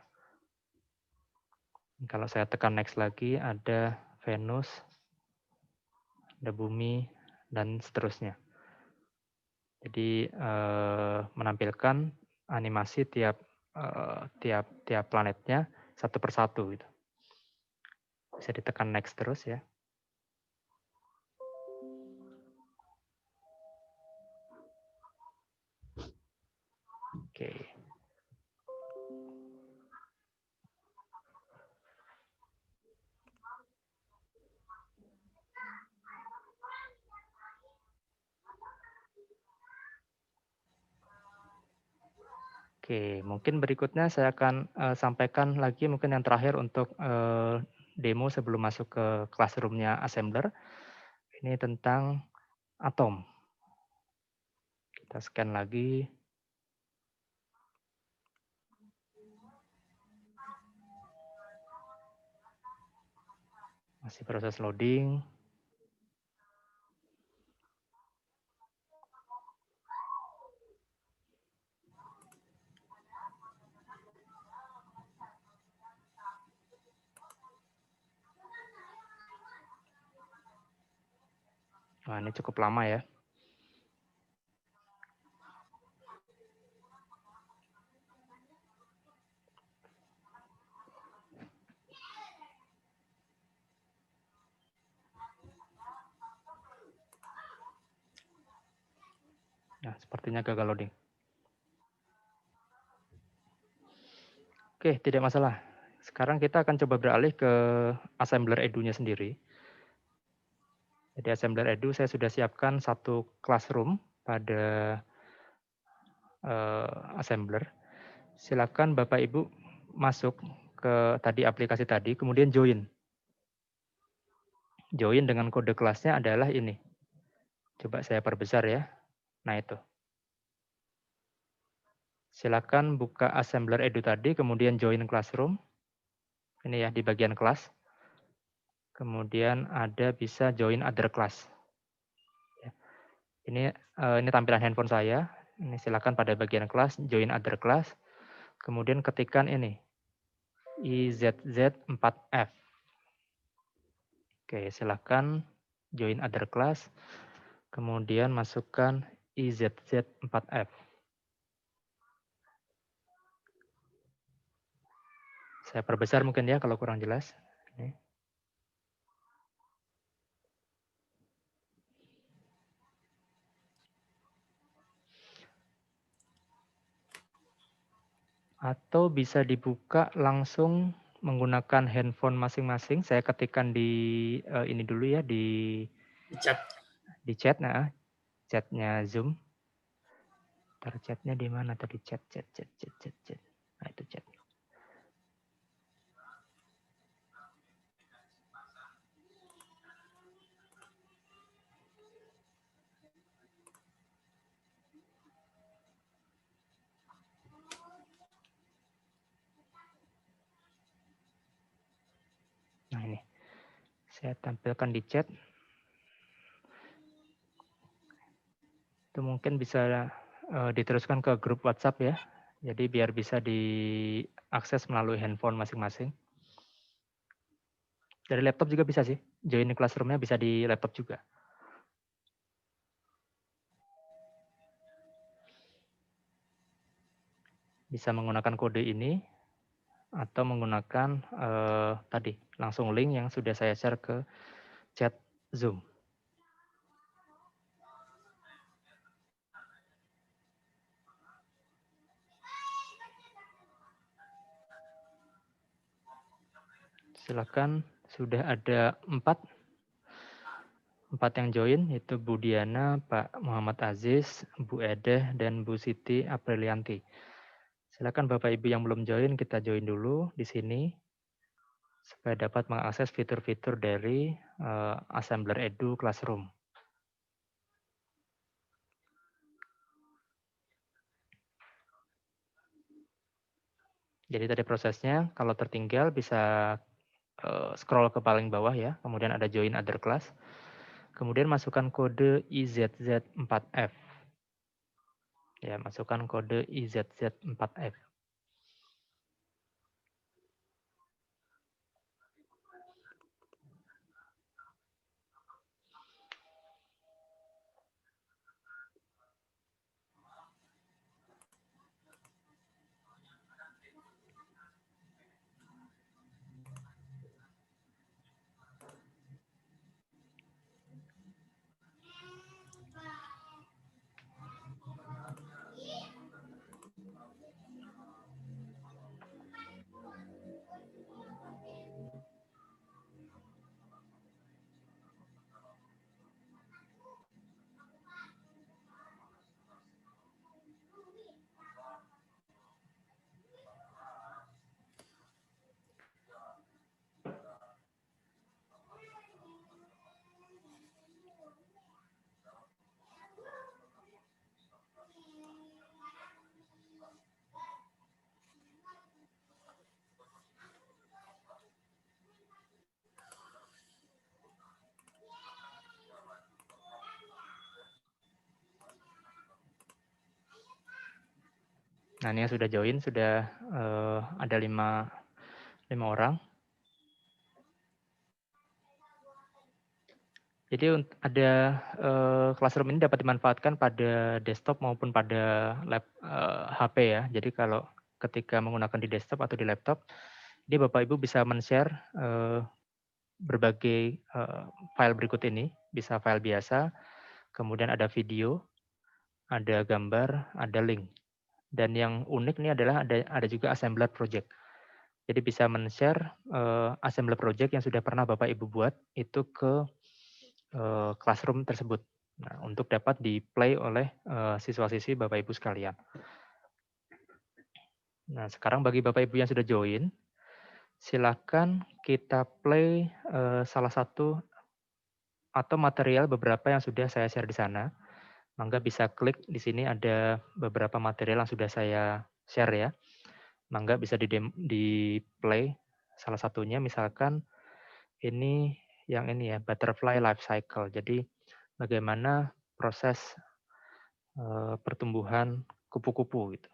kalau saya tekan next lagi, ada Venus, ada bumi, dan seterusnya. Jadi menampilkan animasi tiap planetnya satu persatu. Gitu. Bisa ditekan next terus ya. Oke. Oke, mungkin berikutnya saya akan sampaikan lagi mungkin yang terakhir untuk demo sebelum masuk ke classroom-nya assembler. Ini tentang atom. Kita scan lagi. Masih proses loading. Wah, ini cukup lama ya. Nah, sepertinya gagal loading. Oke, tidak masalah. Sekarang kita akan coba beralih ke assembler edu-nya sendiri. Jadi assembler edu saya sudah siapkan satu classroom pada assembler. Silakan Bapak Ibu masuk ke tadi aplikasi tadi, kemudian join. Join dengan kode kelasnya adalah ini. Coba saya perbesar ya. Nah itu. Silakan buka assembler edu tadi, kemudian join classroom. Ini ya di bagian kelas. Kemudian ada bisa join other class. Ya. Ini tampilan handphone saya. Ini silakan pada bagian kelas, join other class. Kemudian ketikkan ini, IZZ4F. Oke, silakan join other class. Kemudian masukkan IZZ4F. Saya perbesar mungkin ya kalau kurang jelas. Ini. Atau bisa dibuka langsung menggunakan handphone masing-masing. Saya ketikkan di ini dulu ya di chat, nah chatnya Zoom. Chatnya di mana tadi chat. Nah itu chat. Nah ini, saya tampilkan di chat. Itu mungkin bisa diteruskan ke grup WhatsApp ya. Jadi biar bisa diakses melalui handphone masing-masing. Dari laptop juga bisa sih. Join classroom-nya bisa di laptop juga. Bisa menggunakan kode ini atau menggunakan tadi langsung link yang sudah saya share ke chat Zoom. Silakan, sudah ada 4 yang join, yaitu Bu Diana, Pak Muhammad Aziz, Bu Edeh, dan Bu Siti Aprilianti. Silakan Bapak Ibu yang belum join, kita join dulu di sini supaya dapat mengakses fitur-fitur dari Assembler Edu Classroom. Jadi tadi prosesnya, kalau tertinggal bisa scroll ke paling bawah ya, kemudian ada join other class, kemudian masukkan kode IZZ4F. Ya, masukkan kode IZZ4F. Nah, ini yang sudah join, sudah ada 5 orang. Jadi ada Classroom ini dapat dimanfaatkan pada desktop maupun pada HP ya. Jadi kalau ketika menggunakan di desktop atau di laptop, ini Bapak Ibu bisa men-share berbagai file berikut ini. Bisa file biasa, kemudian ada video, ada gambar, ada link. Dan yang unik ini adalah ada juga assembler project. Jadi bisa men-share assembler project yang sudah pernah Bapak Ibu buat itu ke Classroom tersebut. Nah, untuk dapat di-play oleh siswa-siswi Bapak Ibu sekalian. Nah, sekarang bagi Bapak Ibu yang sudah join, silakan kita play salah satu atau material beberapa yang sudah saya share di sana. Mangga bisa klik di sini ada beberapa material yang sudah saya share ya. Mangga bisa di-play salah satunya, misalkan ini yang ini ya, butterfly life cycle. Jadi bagaimana proses pertumbuhan kupu-kupu gitu.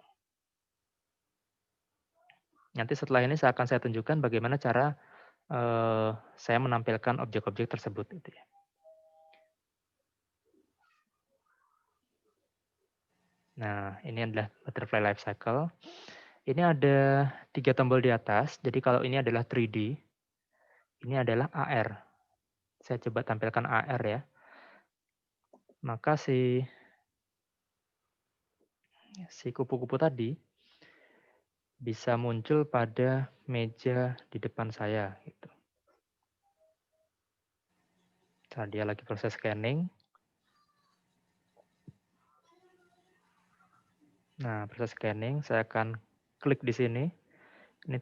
Nanti setelah ini saya tunjukkan bagaimana cara saya menampilkan objek-objek tersebut gitu ya. Nah, ini adalah butterfly life cycle. Ini ada 3 tombol di atas. Jadi kalau ini adalah 3D, ini adalah AR. Saya coba tampilkan AR ya. Maka si kupu-kupu tadi bisa muncul pada meja di depan saya gitu. Saat dia lagi proses scanning. Nah, proses scanning, saya akan klik di sini. Ini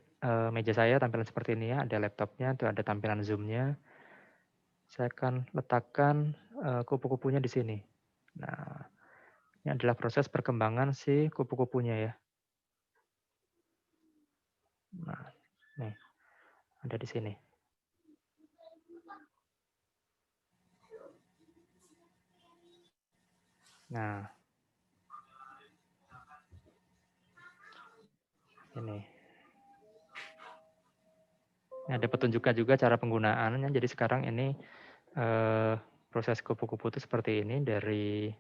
meja saya tampilan seperti ini ya, ada laptopnya, tuh ada tampilan zoom-nya. Saya akan letakkan kupu-kupunya di sini. Nah, ini adalah proses perkembangan si kupu-kupunya ya. Nah, nih, ada di sini. Nah, ini. Ini ada petunjuknya juga cara penggunaannya. Jadi sekarang ini proses kupu-kupu itu seperti ini dari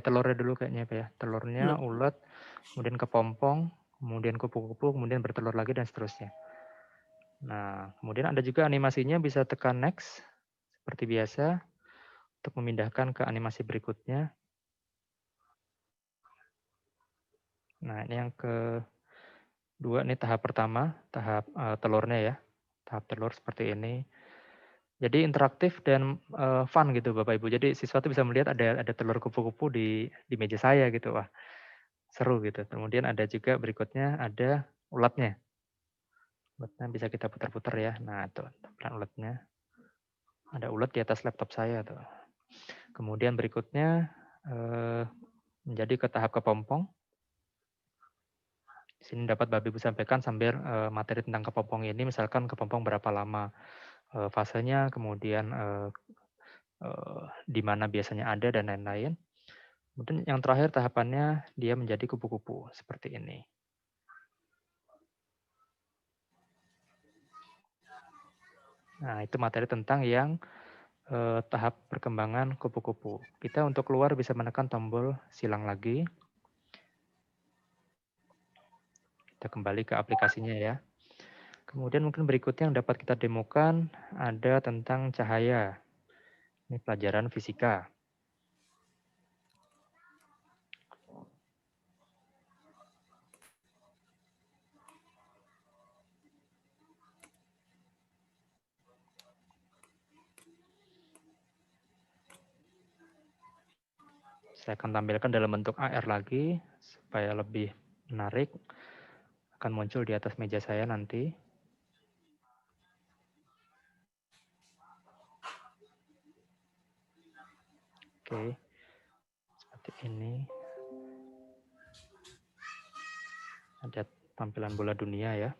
telurnya dulu kayaknya Pak ya. Telurnya ulet, kemudian kepompong, kemudian kupu-kupu, kemudian bertelur lagi dan seterusnya. Nah, kemudian ada juga animasinya, bisa tekan next seperti biasa untuk memindahkan ke animasi berikutnya. Nah, ini yang kedua, ini tahap pertama, tahap telurnya ya. Tahap telur seperti ini. Jadi interaktif dan fun gitu Bapak Ibu. Jadi siswa tuh bisa melihat ada telur kupu-kupu di meja saya gitu. Wah, seru gitu. Kemudian ada juga berikutnya ada ulatnya. Ulatnya bisa kita putar-putar ya. Nah, tuh tampilan ulatnya. Ada ulat di atas laptop saya tuh. Kemudian berikutnya menjadi ke tahap kepompong. Di sini dapat Bapak Ibu sampaikan sambil materi tentang kepompong ini, misalkan kepompong berapa lama fasenya, kemudian di mana biasanya ada dan lain-lain. Kemudian yang terakhir tahapannya dia menjadi kupu-kupu seperti ini. Nah, itu materi tentang yang tahap perkembangan kupu-kupu. Kita untuk keluar bisa menekan tombol silang lagi. Kita kembali ke aplikasinya ya. Kemudian mungkin berikutnya yang dapat kita demokan ada tentang cahaya. Ini pelajaran fisika. Saya akan tampilkan dalam bentuk AR lagi, supaya lebih menarik. Akan muncul di atas meja saya nanti. Oke, seperti ini. Ada tampilan bola dunia ya.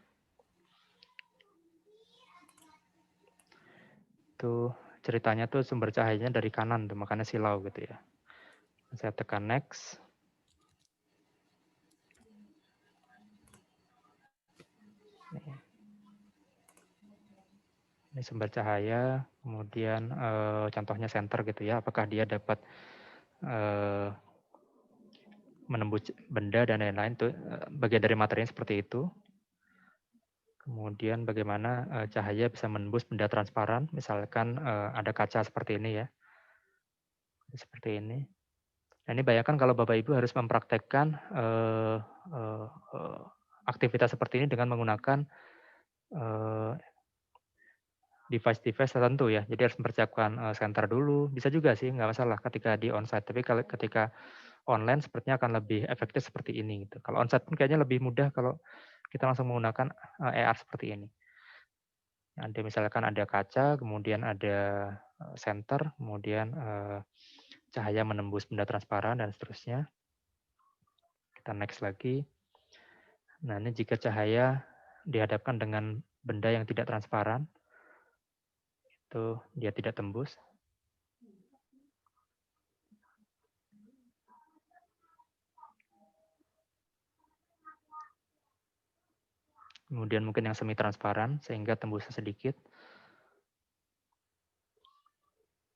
Tuh ceritanya tuh sumber cahayanya dari kanan tuh, makanya silau gitu ya. Saya tekan next. Ini sumber cahaya, kemudian contohnya center gitu ya, apakah dia dapat menembus benda dan lain-lain, itu bagian dari materinya seperti itu. Kemudian bagaimana cahaya bisa menembus benda transparan, misalkan ada kaca seperti ini ya, seperti ini. Nah, ini bayangkan kalau Bapak Ibu harus mempraktekkan aktivitas seperti ini dengan menggunakan device-device tertentu ya. Jadi harus mempersiapkan senter dulu. Bisa juga sih, nggak masalah ketika di onsite. Tapi kalau ketika online sepertinya akan lebih efektif seperti ini. Gitu. Kalau onsite pun kayaknya lebih mudah kalau kita langsung menggunakan AR seperti ini. Nanti misalkan ada kaca, kemudian ada senter, kemudian cahaya menembus benda transparan dan seterusnya. Kita next lagi. Nah, ini jika cahaya dihadapkan dengan benda yang tidak transparan, itu dia tidak tembus. Kemudian mungkin yang semi transparan sehingga tembusnya sedikit.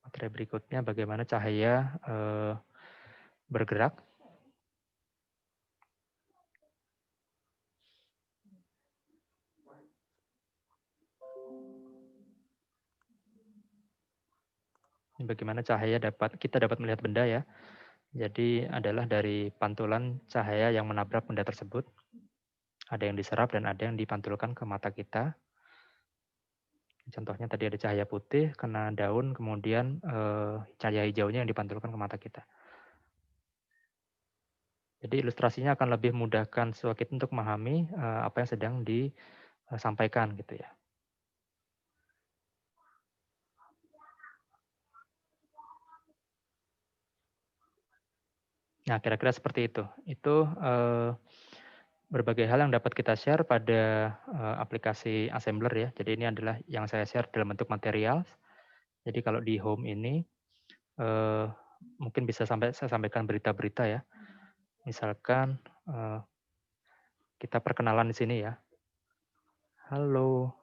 Materi berikutnya bagaimana cahaya bergerak. Bagaimana cahaya kita dapat melihat benda ya. Jadi adalah dari pantulan cahaya yang menabrak benda tersebut. Ada yang diserap dan ada yang dipantulkan ke mata kita. Contohnya tadi ada cahaya putih kena daun, kemudian cahaya hijaunya yang dipantulkan ke mata kita. Jadi ilustrasinya akan lebih memudahkan siswa kita untuk memahami apa yang sedang disampaikan gitu ya. Nah, kira-kira seperti itu. Itu berbagai hal yang dapat kita share pada aplikasi Assembler ya. Jadi ini adalah yang saya share dalam bentuk material. Jadi kalau di home ini mungkin bisa saya sampaikan berita-berita ya. Misalkan kita perkenalan di sini ya. Halo.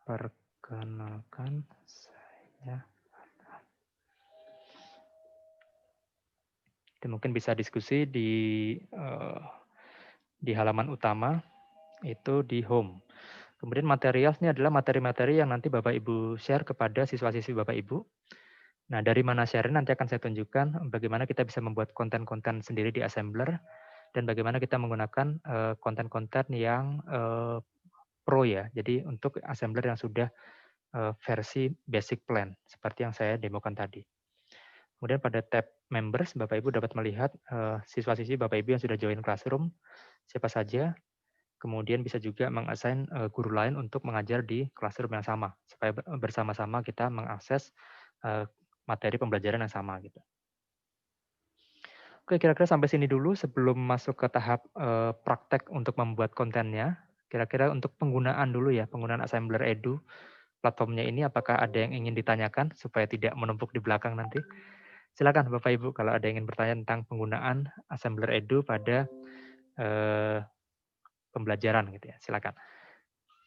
Perkenalkan saya. Itu mungkin bisa diskusi di halaman utama itu di home. Kemudian material ini adalah materi-materi yang nanti Bapak Ibu share kepada siswa-siswi Bapak Ibu. Nah, dari mana share nanti akan saya tunjukkan bagaimana kita bisa membuat konten-konten sendiri di Assembler dan bagaimana kita menggunakan konten-konten yang pro ya. Jadi untuk Assembler yang sudah versi basic plan seperti yang saya demokan tadi. Kemudian pada tab members Bapak Ibu dapat melihat siswa-siswi Bapak Ibu yang sudah join classroom siapa saja. Kemudian bisa juga meng-assign guru lain untuk mengajar di classroom yang sama, supaya bersama-sama kita mengakses materi pembelajaran yang sama. Gitu. Oke, kira-kira sampai sini dulu sebelum masuk ke tahap praktek untuk membuat kontennya. Kira-kira untuk penggunaan dulu ya, penggunaan Assembler Edu, platformnya ini apakah ada yang ingin ditanyakan supaya tidak menumpuk di belakang nanti? Silakan Bapak Ibu kalau ada yang ingin bertanya tentang penggunaan Assembler Edu pada pembelajaran gitu ya, silakan.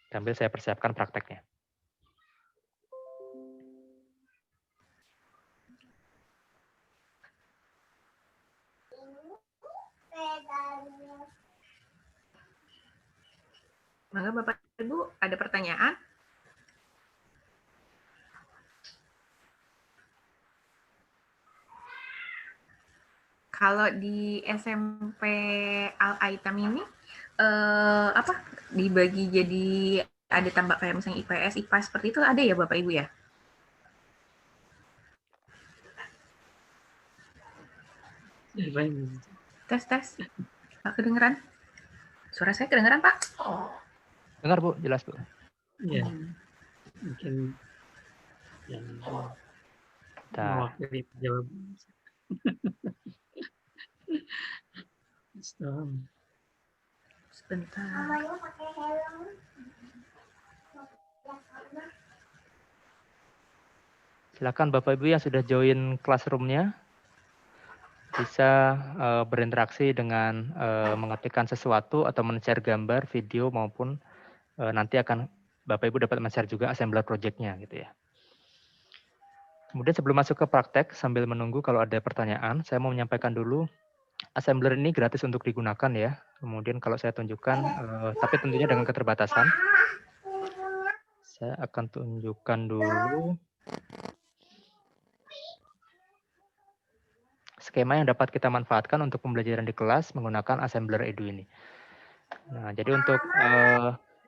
Sambil saya persiapkan prakteknya. Maka Bapak Ibu ada pertanyaan? Kalau di SMP Al-Aitam ini dibagi jadi ada tambah kayak misalnya IPS, IPA seperti itu ada ya Bapak Ibu ya? Tes. Pak kedengeran? Suara saya kedengeran Pak? Dengar Bu, jelas Bu. Iya. Mungkin yang mewakili jawaban. Sebentar. Silakan Bapak Ibu yang sudah join classroom-nya bisa berinteraksi dengan mengetikkan sesuatu atau men-share gambar, video maupun nanti akan Bapak Ibu dapat men-share juga assembler project-nya gitu ya. Kemudian sebelum masuk ke praktek, sambil menunggu kalau ada pertanyaan, saya mau menyampaikan dulu, assembler ini gratis untuk digunakan ya. Kemudian kalau saya tunjukkan, tapi tentunya dengan keterbatasan. Saya akan tunjukkan dulu skema yang dapat kita manfaatkan untuk pembelajaran di kelas menggunakan assembler edu ini. Nah, jadi untuk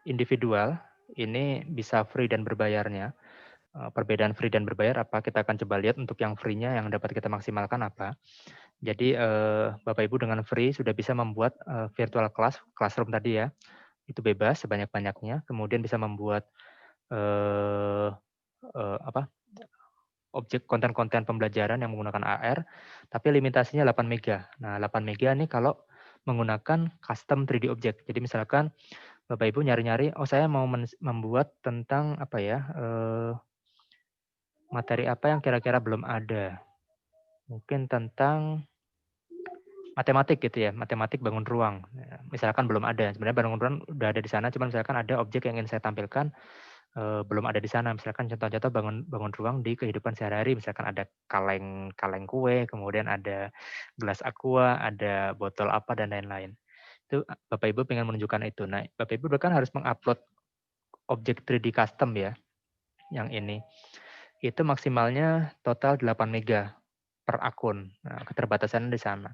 individual, ini bisa free dan berbayarnya. Perbedaan free dan berbayar apa, kita akan coba lihat untuk yang free-nya yang dapat kita maksimalkan apa. Jadi Bapak Ibu dengan free sudah bisa membuat virtual classroom tadi ya, itu bebas sebanyak-banyaknya. Kemudian bisa membuat objek konten-konten pembelajaran yang menggunakan AR, tapi limitasinya 8 mega. Nah 8 mega nih kalau menggunakan custom 3D object. Jadi misalkan Bapak Ibu nyari-nyari, oh saya mau membuat tentang apa ya, materi apa yang kira-kira belum ada. Mungkin tentang matematik gitu ya, matematik bangun ruang. Misalkan belum ada, sebenarnya bangun ruang udah ada di sana, cuman misalkan ada objek yang ingin saya tampilkan, belum ada di sana. Misalkan contoh-contoh bangun ruang di kehidupan sehari-hari, misalkan ada kaleng kue, kemudian ada gelas aqua, ada botol apa, dan lain-lain. Itu Bapak Ibu pengen menunjukkan itu. Nah, Bapak Ibu kan harus mengupload objek 3D custom ya, yang ini. Itu maksimalnya total 8 mega per akun. Nah, keterbatasannya di sana.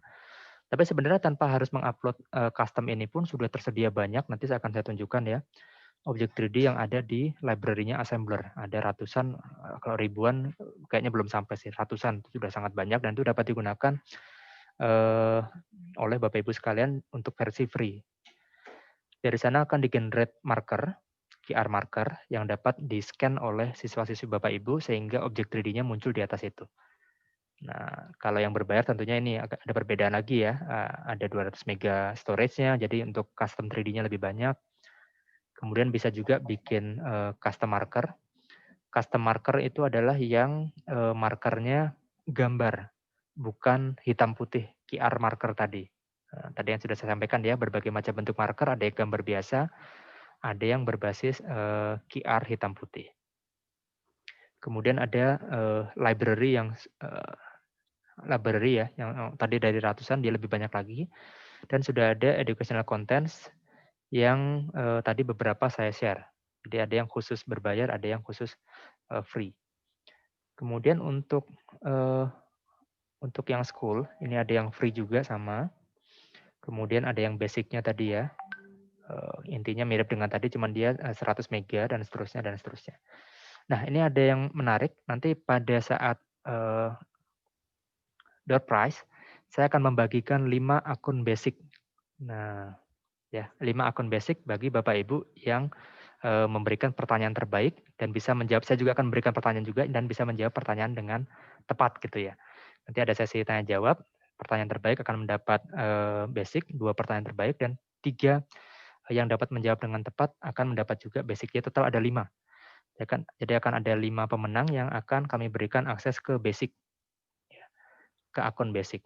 Tapi sebenarnya tanpa harus mengupload custom ini pun sudah tersedia banyak, nanti akan saya tunjukkan ya, objek 3D yang ada di library-nya Assembler. Ada ratusan, kalau ribuan kayaknya belum sampai sih, ratusan, itu sudah sangat banyak dan itu dapat digunakan oleh Bapak Ibu sekalian untuk versi free. Dari sana akan di-generate marker, QR marker yang dapat di-scan oleh siswa-siswi Bapak Ibu sehingga objek 3D-nya muncul di atas itu. Nah, kalau yang berbayar tentunya ini agak ada perbedaan lagi ya. Ada 200 mega storage-nya, jadi untuk custom 3D-nya lebih banyak. Kemudian bisa juga bikin custom marker. Custom marker itu adalah yang markernya gambar, bukan hitam putih, QR marker tadi. Tadi yang sudah saya sampaikan ya, berbagai macam bentuk marker, ada yang gambar biasa, ada yang berbasis QR hitam putih. Kemudian ada library yang library ya, yang tadi dari ratusan dia lebih banyak lagi, dan sudah ada educational contents yang tadi beberapa saya share. Jadi ada yang khusus berbayar, ada yang khusus free. Kemudian untuk yang school ini ada yang free juga sama. Kemudian ada yang basicnya tadi ya. Intinya mirip dengan tadi, cuman dia 100 mega dan seterusnya dan seterusnya. Nah ini ada yang menarik. Nanti pada saat door prize, saya akan membagikan 5 akun basic. Nah, ya 5 akun basic bagi Bapak Ibu yang memberikan pertanyaan terbaik dan bisa menjawab. Saya juga akan memberikan pertanyaan juga dan bisa menjawab pertanyaan dengan tepat gitu ya. Nanti ada sesi tanya jawab. Pertanyaan terbaik akan mendapat basic, 2 pertanyaan terbaik, dan 3 yang dapat menjawab dengan tepat akan mendapat juga basicnya. Total ada 5. Jadi akan ada 5 pemenang yang akan kami berikan akses ke basic, ke akun basic.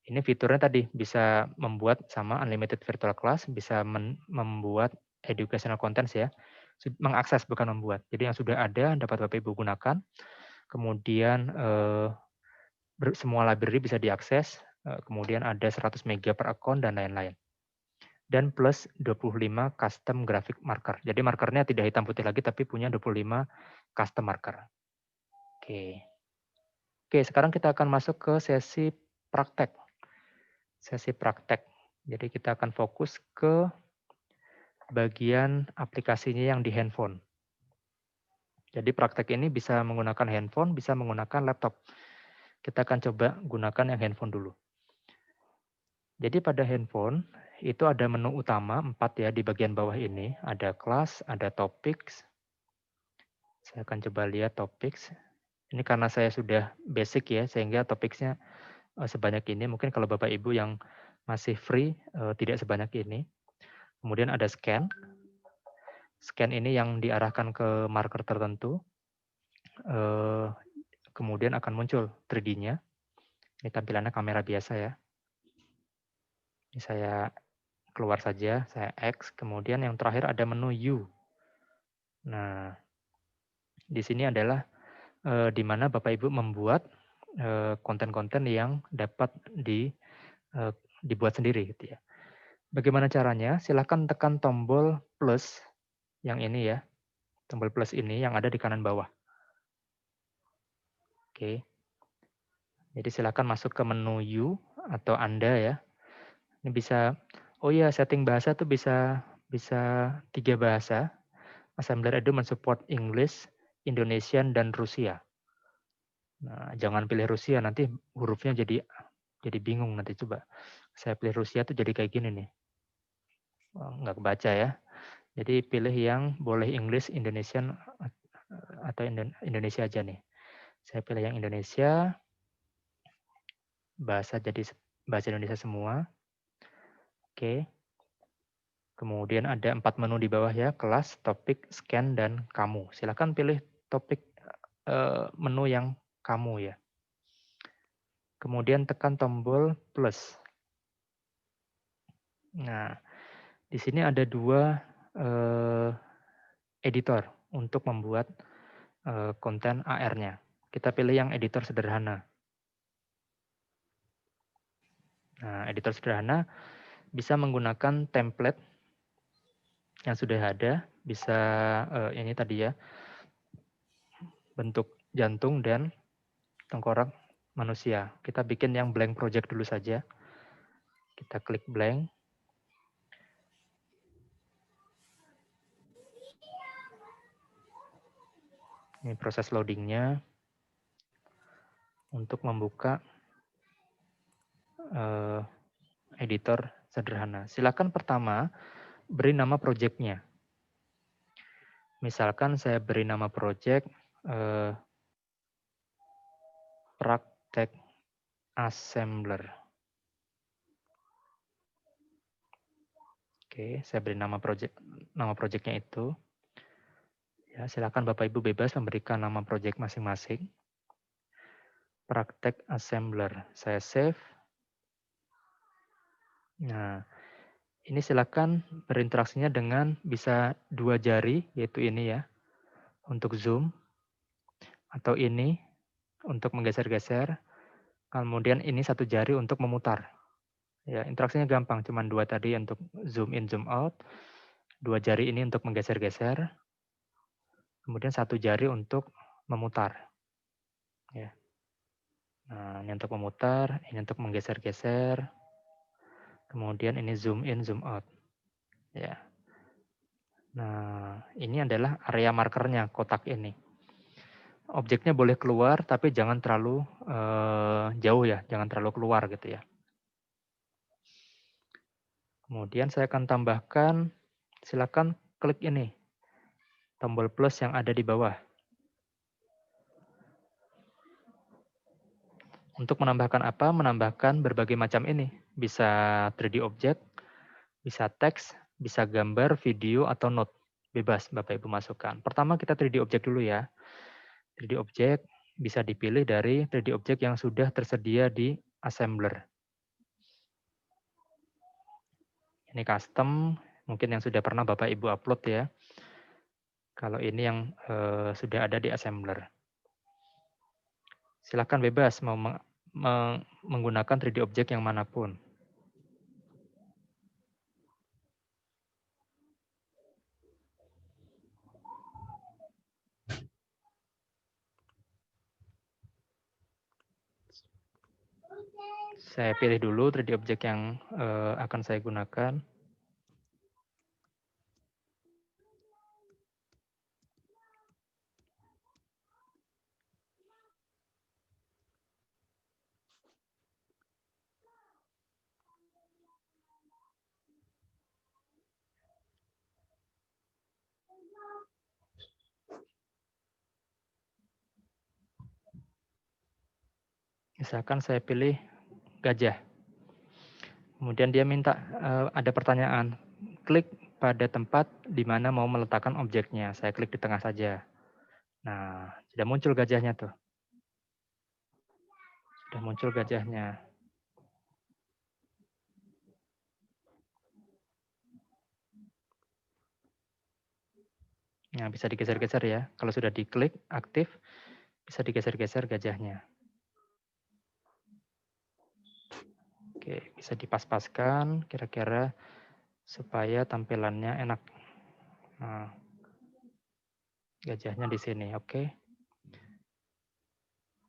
Ini fiturnya tadi bisa membuat sama unlimited virtual class, bisa membuat educational contents ya, mengakses bukan membuat. Jadi yang sudah ada dapat Bapak Ibu gunakan. Kemudian semua library bisa diakses. Kemudian ada 100 mega per akun dan lain-lain. Dan plus 25 custom graphic marker. Jadi markernya tidak hitam putih lagi tapi punya 25 custom marker. Oke. Oke, sekarang kita akan masuk ke sesi praktek. Sesi praktek. Jadi kita akan fokus ke bagian aplikasinya yang di handphone. Jadi praktek ini bisa menggunakan handphone, bisa menggunakan laptop. Kita akan coba gunakan yang handphone dulu. Jadi pada handphone itu ada menu utama 4 ya di bagian bawah ini. Ada kelas, ada topics. Saya akan coba lihat topics. Ini karena saya sudah basic ya, sehingga topicsnya sebanyak ini. Mungkin kalau Bapak Ibu yang masih free tidak sebanyak ini. Kemudian ada scan. Scan ini yang diarahkan ke marker tertentu. kemudian akan muncul 3D-nya. Ini tampilannya kamera biasa ya. Ini saya keluar saja, saya X, kemudian yang terakhir ada menu U. Nah, di sini adalah di mana Bapak Ibu membuat konten-konten yang dapat dibuat sendiri gitu ya. Bagaimana caranya? Silahkan tekan tombol plus yang ini ya. Tombol plus ini yang ada di kanan bawah. Oke. Jadi silakan masuk ke menu U atau Anda ya. Ini bisa, oh ya setting bahasa tuh bisa 3 bahasa. Assembler Edu mensupport English, Indonesian, dan Rusia. Nah, jangan pilih Rusia, nanti hurufnya jadi bingung nanti coba. Saya pilih Rusia tuh jadi kayak gini nih. Oh, nggak kebaca ya. Jadi pilih yang boleh English, Indonesian, atau Indonesia aja nih. Saya pilih yang Indonesia. Bahasa jadi bahasa Indonesia semua. Oke. Kemudian ada 4 menu di bawah ya, kelas, topik, scan, dan kamu. Silakan pilih topik menu yang kamu ya. Kemudian tekan tombol plus. Nah, di sini ada 2 editor untuk membuat konten AR-nya. Kita pilih yang editor sederhana. Nah, editor sederhana bisa menggunakan template yang sudah ada, bisa ini tadi ya, bentuk jantung dan tengkorak manusia. Kita bikin yang blank project dulu saja. Kita klik blank. Ini proses loadingnya untuk membuka editor sederhana. Silakan pertama beri nama project-nya. Misalkan saya beri nama project praktek assembler. Oke, saya beri nama project-nya itu. Ya, silakan Bapak Ibu bebas memberikan nama project masing-masing. Praktek assembler. Saya save. Nah, ini silakan berinteraksinya dengan bisa 2 jari, yaitu ini ya, untuk zoom. Atau ini untuk menggeser-geser. Kemudian ini 1 jari untuk memutar. Ya, interaksinya gampang, cuma 2 tadi untuk zoom in, zoom out. 2 jari ini untuk menggeser-geser. Kemudian 1 jari untuk memutar. Ya. Nah, ini untuk memutar, ini untuk menggeser-geser. Kemudian ini zoom in, zoom out. Ya. Nah, ini adalah area markernya, kotak ini. Objeknya boleh keluar, tapi jangan terlalu jauh ya, jangan terlalu keluar gitu ya. Kemudian saya akan tambahkan, silakan klik ini, tombol plus yang ada di bawah. Untuk menambahkan apa? Menambahkan berbagai macam ini. Bisa 3D object, bisa teks, bisa gambar, video, atau note. Bebas Bapak Ibu masukkan. Pertama kita 3D object dulu ya. 3D object bisa dipilih dari 3D object yang sudah tersedia di assembler. Ini custom, mungkin yang sudah pernah Bapak Ibu upload ya. Kalau ini yang sudah ada di assembler. Silakan bebas mau menggunakan 3D object yang manapun. Saya pilih dulu 3D object yang akan saya gunakan. Misalkan saya pilih gajah. Kemudian dia minta, ada pertanyaan, klik pada tempat di mana mau meletakkan objeknya. Saya klik di tengah saja. Nah, sudah muncul gajahnya tuh. Sudah muncul gajahnya. Nah, bisa digeser-geser ya. Kalau sudah diklik aktif, bisa digeser-geser gajahnya. Oke, bisa dipas-paskan kira-kira supaya tampilannya enak. Nah, gajahnya di sini, oke.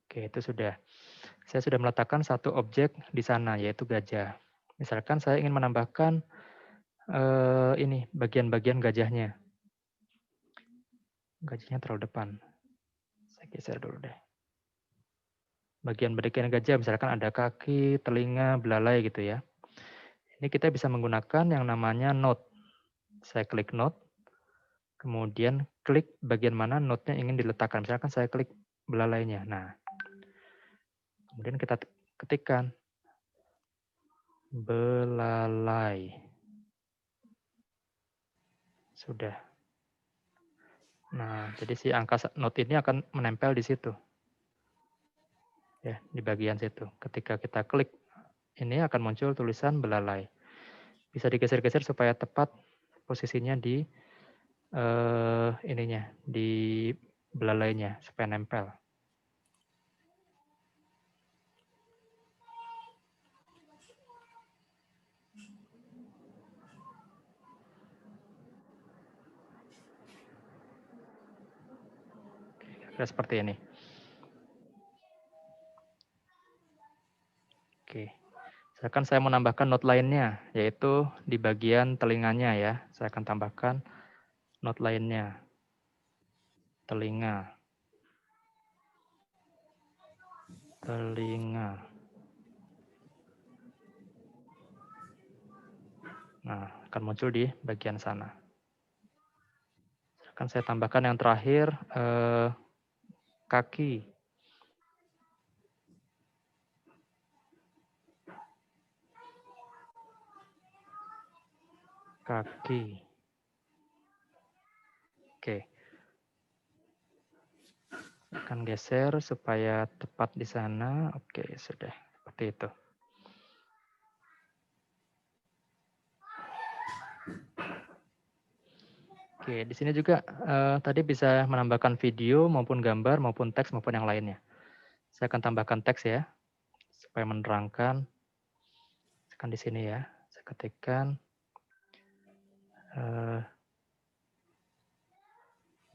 Oke, itu sudah. Saya sudah meletakkan satu objek di sana, yaitu gajah. Misalkan saya ingin menambahkan ini bagian-bagian gajahnya. Gajahnya terlalu depan. Saya geser dulu deh. Bagian-bagian gajah, misalkan ada kaki, telinga, belalai gitu ya. Ini kita bisa menggunakan yang namanya node. Saya klik node, kemudian klik bagian mana node-nya ingin diletakkan. Misalkan saya klik belalainya. Nah, kemudian kita ketikkan belalai. Sudah. Nah, jadi si angka node ini akan menempel di situ. Ya, di bagian situ. Ketika kita klik ini akan muncul tulisan belalai. Bisa digeser-geser supaya tepat posisinya di ininya, di belalainya supaya nempel. Kira seperti ini. Oke. Misalkan saya menambahkan node lainnya, yaitu di bagian telinganya ya. Saya akan tambahkan node lainnya. Telinga. Telinga. Nah, akan muncul di bagian sana. Akan saya tambahkan yang terakhir, kaki. Kaki. Oke. Akan geser supaya tepat di sana. Oke, sudah. Seperti itu. Oke, di sini juga tadi bisa menambahkan video maupun gambar maupun teks maupun yang lainnya. Saya akan tambahkan teks ya, supaya menerangkan. Tekan di sini ya, saya ketikkan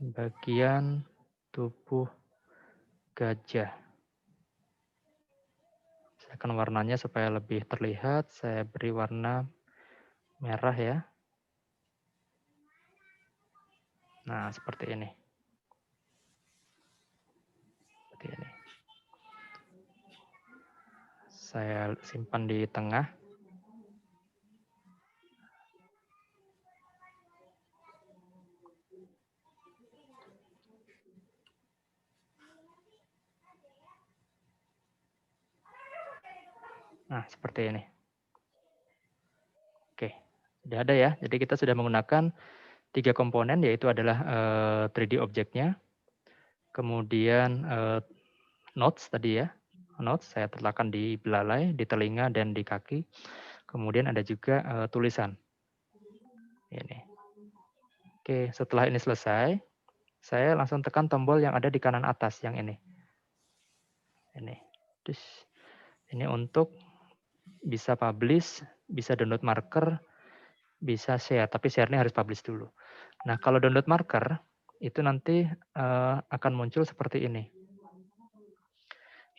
bagian tubuh gajah. Saya akan warnanya supaya lebih terlihat, saya beri warna merah ya. Nah, seperti ini. Seperti ini. Saya simpan di tengah. Nah, seperti ini. Oke, sudah ada ya. Jadi kita sudah menggunakan 3 komponen, yaitu adalah 3D objeknya, kemudian nodes tadi ya, nodes saya letakkan di belalai, di telinga, dan di kaki. Kemudian ada juga tulisan. Ini. Oke, setelah ini selesai, saya langsung tekan tombol yang ada di kanan atas, yang ini. Ini. Terus, ini untuk bisa publish, bisa download marker, bisa share, tapi share-nya harus publish dulu. Nah, kalau download marker, itu nanti akan muncul seperti ini.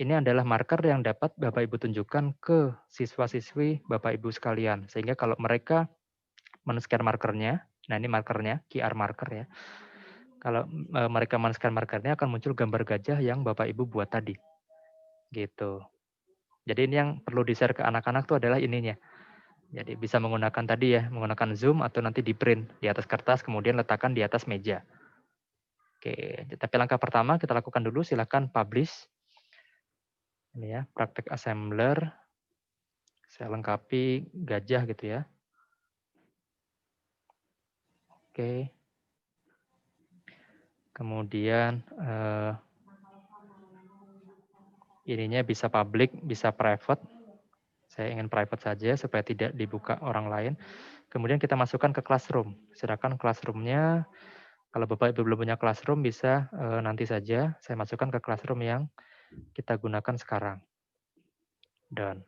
Ini adalah marker yang dapat Bapak Ibu tunjukkan ke siswa-siswi Bapak Ibu sekalian. Sehingga kalau mereka men-scan markernya, nah ini markernya, QR marker ya. Kalau mereka men-scan markernya akan muncul gambar gajah yang Bapak Ibu buat tadi. Gitu. Jadi ini yang perlu di-share ke anak-anak itu adalah ininya. Jadi bisa menggunakan tadi ya, menggunakan Zoom atau nanti di print di atas kertas kemudian letakkan di atas meja. Oke, tapi langkah pertama kita lakukan dulu, silakan publish. Ini ya, praktek assembler. Saya lengkapi gajah gitu ya. Oke. Kemudian ininya bisa public, bisa private. Saya ingin private saja supaya tidak dibuka orang lain. Kemudian kita masukkan ke classroom. Sedangkan classroom-nya, kalau Bapak Ibu belum punya classroom, bisa nanti saja saya masukkan ke classroom yang kita gunakan sekarang. Dan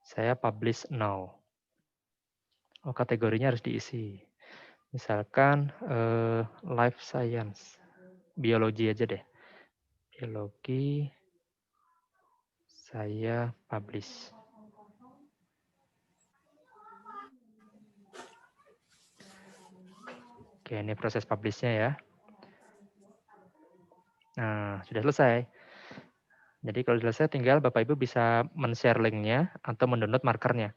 saya publish now. Oh, kategorinya harus diisi. Misalkan life science, biologi aja deh. Biologi, saya publish. Oke, ini proses publish-nya ya. Nah, sudah selesai. Jadi kalau selesai tinggal Bapak Ibu bisa men-share link-nya atau mendownload markernya.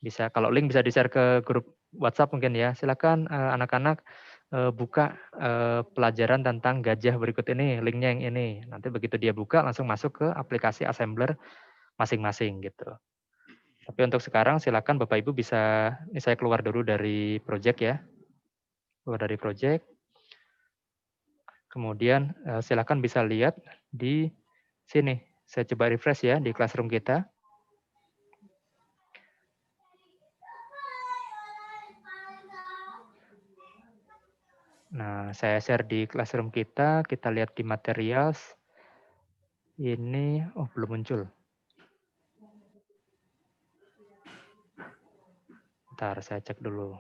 Bisa, kalau link bisa di-share ke grup WhatsApp mungkin ya. Silakan anak-anak buka pelajaran tentang gajah berikut ini, link-nya yang ini. Nanti begitu dia buka langsung masuk ke aplikasi assembler masing-masing gitu. Tapi untuk sekarang silakan Bapak Ibu bisa, ini saya keluar dulu dari project ya. Keluar dari project. Kemudian silakan bisa lihat di sini. Saya coba refresh ya di classroom kita. Nah, saya share di classroom kita lihat di materials. Ini, oh belum muncul. Bentar, saya cek dulu.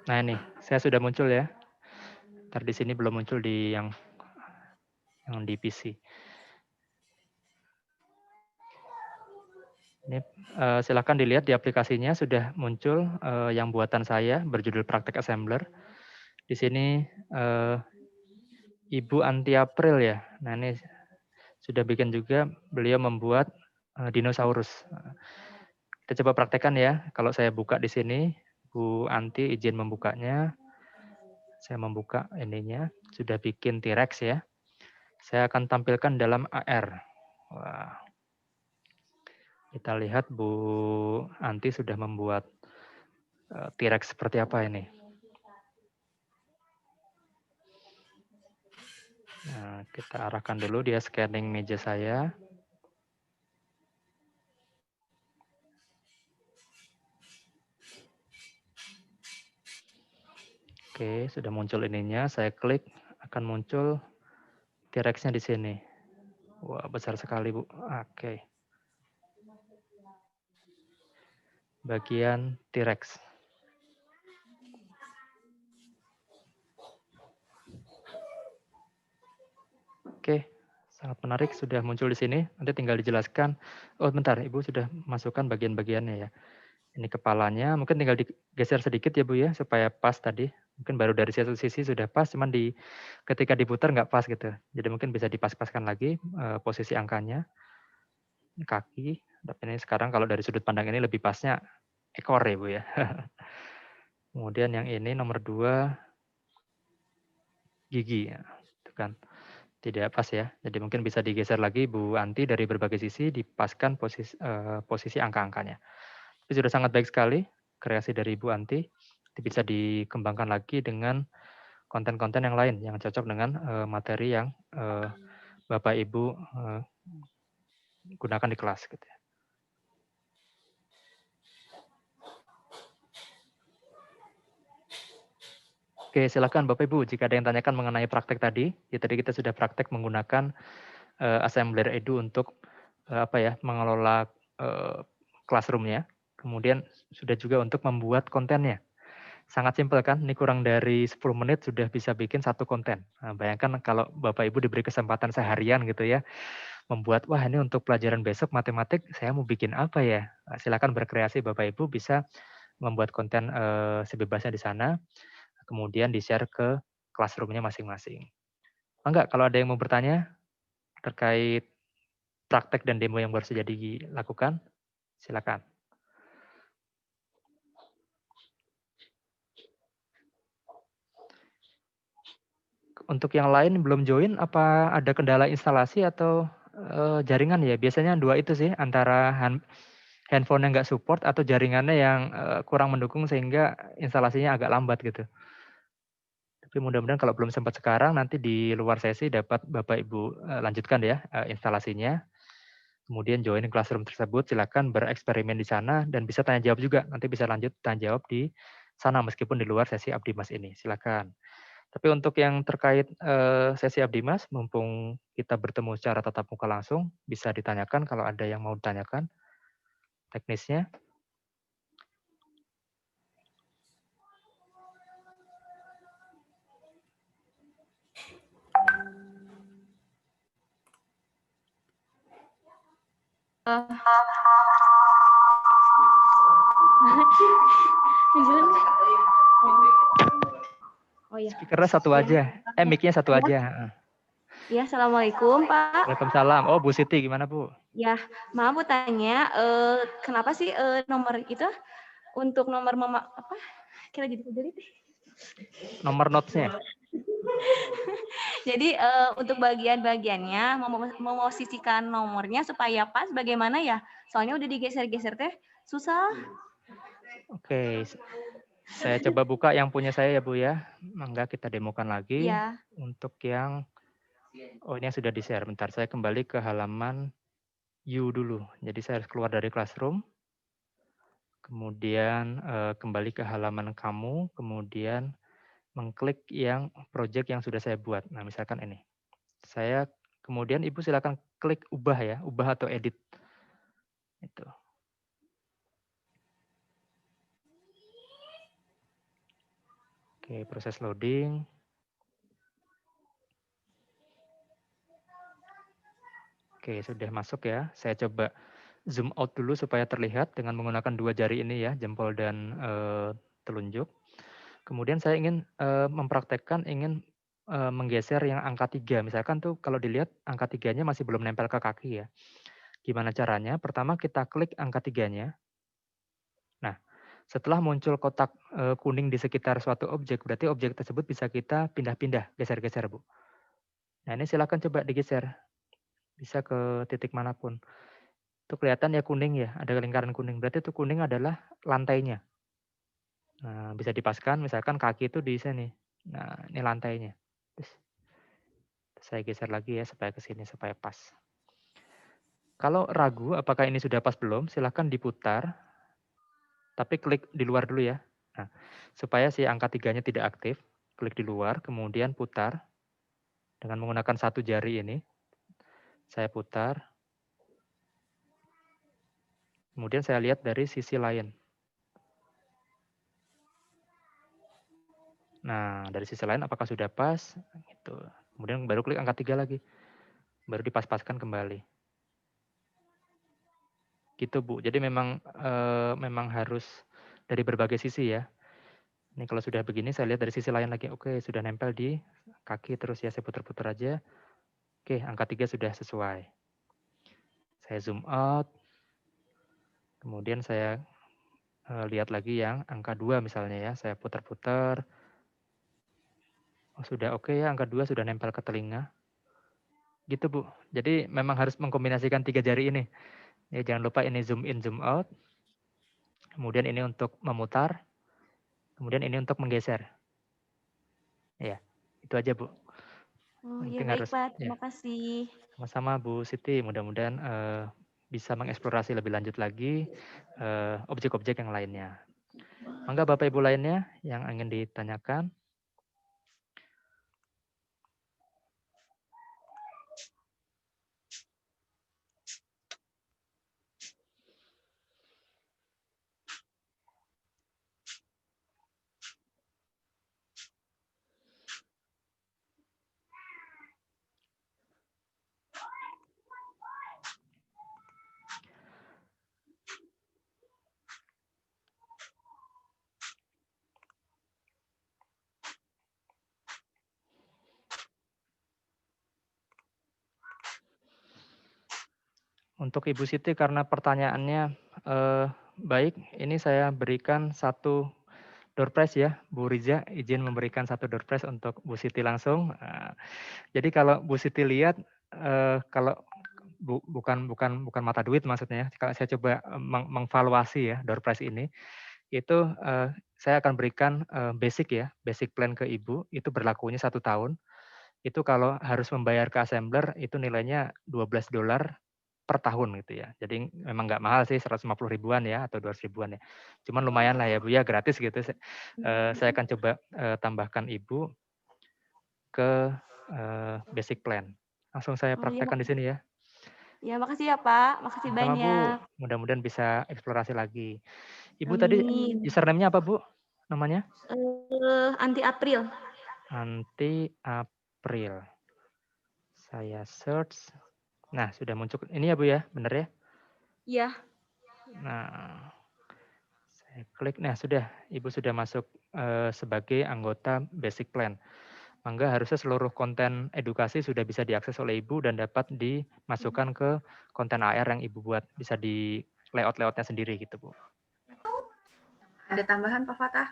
Nah ini, saya sudah muncul ya. Ntar di sini belum muncul di yang di PC. Ini silakan dilihat di aplikasinya sudah muncul yang buatan saya berjudul Praktek Assembler. Di sini Ibu Anti April ya. Nah ini sudah bikin juga, beliau membuat dinosaurus. Kita coba praktekkan ya. Kalau saya buka di sini, Bu Anti izin membukanya. Saya membuka ininya, sudah bikin T-Rex ya. Saya akan tampilkan dalam AR. Wah. Kita lihat Bu Anti sudah membuat T-Rex seperti apa ini. Nah, kita arahkan dulu dia scanning meja saya. Oke, sudah muncul ininya. Saya klik, akan muncul T-Rex-nya di sini. Wah, besar sekali, Bu. Oke. Bagian T-Rex. Oke, sangat menarik. Sudah muncul di sini. Nanti tinggal dijelaskan. Oh, bentar. Ibu sudah masukkan bagian-bagiannya ya. Ini kepalanya. Mungkin tinggal digeser sedikit ya, Bu ya, supaya pas tadi. Mungkin baru dari satu sisi sudah pas, cuman ketika diputar nggak pas gitu. Jadi mungkin bisa dipas-paskan lagi posisi angkanya. Kaki, tapi ini sekarang kalau dari sudut pandang ini lebih pasnya ekor ya Bu ya. Kemudian yang ini nomor 2, gigi. Itu kan tidak pas ya. Jadi mungkin bisa digeser lagi Bu Anti dari berbagai sisi, dipaskan posisi angka-angkanya. Itu sudah sangat baik sekali kreasi dari Bu Anti. Bisa dikembangkan lagi dengan konten-konten yang lain yang cocok dengan materi yang Bapak Ibu gunakan di kelas gitu ya. Oke, silakan Bapak Ibu jika ada yang tanyakan mengenai praktek tadi. Ya tadi kita sudah praktek menggunakan Assembler Edu untuk mengelola classroom-nya. Kemudian sudah juga untuk membuat kontennya. Sangat simpel kan, ini kurang dari 10 menit sudah bisa bikin satu konten. Nah, bayangkan kalau Bapak Ibu diberi kesempatan seharian gitu ya, membuat, wah ini untuk pelajaran besok matematik, saya mau bikin apa ya? Nah, silakan berkreasi Bapak Ibu bisa membuat konten sebebasnya di sana, kemudian di-share ke classroom-nya masing-masing. Enggak, kalau ada yang mau bertanya terkait praktek dan demo yang baru saja dilakukan, silakan. Untuk yang lain belum join, apa ada kendala instalasi atau jaringan ya? Biasanya 2 itu sih, antara handphone yang nggak support atau jaringannya yang kurang mendukung sehingga instalasinya agak lambat gitu. Tapi mudah-mudahan kalau belum sempat sekarang, nanti di luar sesi dapat Bapak Ibu lanjutkan ya instalasinya. Kemudian join classroom tersebut, silakan bereksperimen di sana dan bisa tanya jawab juga. Nanti bisa lanjut tanya jawab di sana meskipun di luar sesi Abdimas ini. Silakan. Tapi untuk yang terkait sesi Abdimas, mumpung kita bertemu secara tatap muka langsung, bisa ditanyakan kalau ada yang mau ditanyakan teknisnya. Oh iya. Speakernya satu aja. Mic-nya satu aja. Ya, Assalamualaikum Pak. Waalaikumsalam. Oh Bu Siti, gimana Bu? Ya, maaf Bu tanya, kenapa sih nomor itu untuk nomor apa? Kira gitu jadi. Nomor notes-nya. Jadi untuk bagian-bagiannya memosisikan nomornya supaya pas bagaimana ya? Soalnya udah digeser-geser teh susah. Oke. Saya coba buka yang punya saya ya Bu ya. Mangga kita demokan lagi. Ya. Untuk yang ini yang sudah di-share. Bentar, saya kembali ke halaman You dulu. Jadi saya harus keluar dari Classroom. Kemudian kembali ke halaman kamu, kemudian mengklik yang project yang sudah saya buat. Nah, misalkan ini. Saya kemudian Ibu silakan klik ubah ya, ubah atau edit. Itu. Oke, proses loading. Oke, sudah masuk ya. Saya coba zoom out dulu supaya terlihat dengan menggunakan dua jari ini ya, jempol dan telunjuk. Kemudian saya ingin mempraktekkan, ingin menggeser yang angka 3. Misalkan tuh kalau dilihat angka 3-nya masih belum nempel ke kaki ya. Gimana caranya? Pertama kita klik angka 3-nya. Nah, setelah muncul kotak kuning di sekitar suatu objek, berarti objek tersebut bisa kita pindah-pindah, geser-geser Bu. Nah ini silakan coba digeser. Bisa ke titik manapun. Itu kelihatan ya kuning ya, ada lingkaran kuning. Berarti itu kuning adalah lantainya. Nah, bisa dipaskan, misalkan kaki itu di sini. Nah, ini lantainya. Terus saya geser lagi ya supaya ke sini supaya pas. Kalau ragu apakah ini sudah pas belum, silahkan diputar. Tapi klik di luar dulu ya. Nah, supaya si angka 3-nya tidak aktif, klik di luar, kemudian putar. Dengan menggunakan satu jari ini. Saya putar. Kemudian saya lihat dari sisi lain. Nah, dari sisi lain apakah sudah pas? Gitu. Kemudian baru klik angka 3 lagi. Baru dipas-paskan kembali. Gitu Bu. Jadi memang memang harus dari berbagai sisi ya. Ini kalau sudah begini saya lihat dari sisi lain lagi. Oke, sudah nempel di kaki terus ya. Saya putar-putar aja. Oke, angka 3 sudah sesuai. Saya zoom out. Kemudian saya lihat lagi yang angka 2 misalnya ya. Saya putar-putar. Oh, sudah oke ya, angka 2 sudah nempel ke telinga. Gitu Bu. Jadi memang harus mengkombinasikan 3 jari ini. Ya, jangan lupa ini zoom in, zoom out. Kemudian ini untuk memutar. Kemudian ini untuk menggeser. Ya, itu aja Bu. Oh iya baik Pak, terima kasih. Sama-sama Bu Siti, mudah-mudahan bisa mengeksplorasi lebih lanjut lagi objek-objek yang lainnya. Mangga Bapak Ibu lainnya yang ingin ditanyakan. Untuk Ibu Siti karena pertanyaannya baik, ini saya berikan satu door prize ya, Bu Riza izin memberikan satu door prize untuk Bu Siti langsung. Jadi kalau Bu Siti lihat, kalau bukan mata duit maksudnya, kalau saya coba mengvaluasi ya door prize ini, itu saya akan berikan basic ya, basic plan ke Ibu, itu berlakunya 1 tahun. Itu kalau harus membayar ke assembler itu nilainya $12 per tahun gitu ya. Jadi memang nggak mahal sih, 150 ribuan ya atau 200 ribuan ya. Cuman lumayan lah ya Bu ya, gratis gitu. Saya akan coba tambahkan Ibu ke basic plan. Langsung saya Oh iya, praktekkan di sini ya. ya makasih ya Pak, makasih Sama Bu, banyak. mudah-mudahan bisa eksplorasi lagi. Ibu tadi Amin. username-nya apa Bu? Namanya? Anti April. Anti April. Saya search. Nah, sudah muncul. Ini ya Bu ya, benar ya? Iya. Nah, saya klik. Nah, sudah. Ibu sudah masuk sebagai anggota basic plan. Mangga harusnya seluruh konten edukasi sudah bisa diakses oleh Ibu dan dapat dimasukkan ke konten AR yang Ibu buat. Bisa di layout-layoutnya sendiri gitu Bu. Ada tambahan Pak Fatah?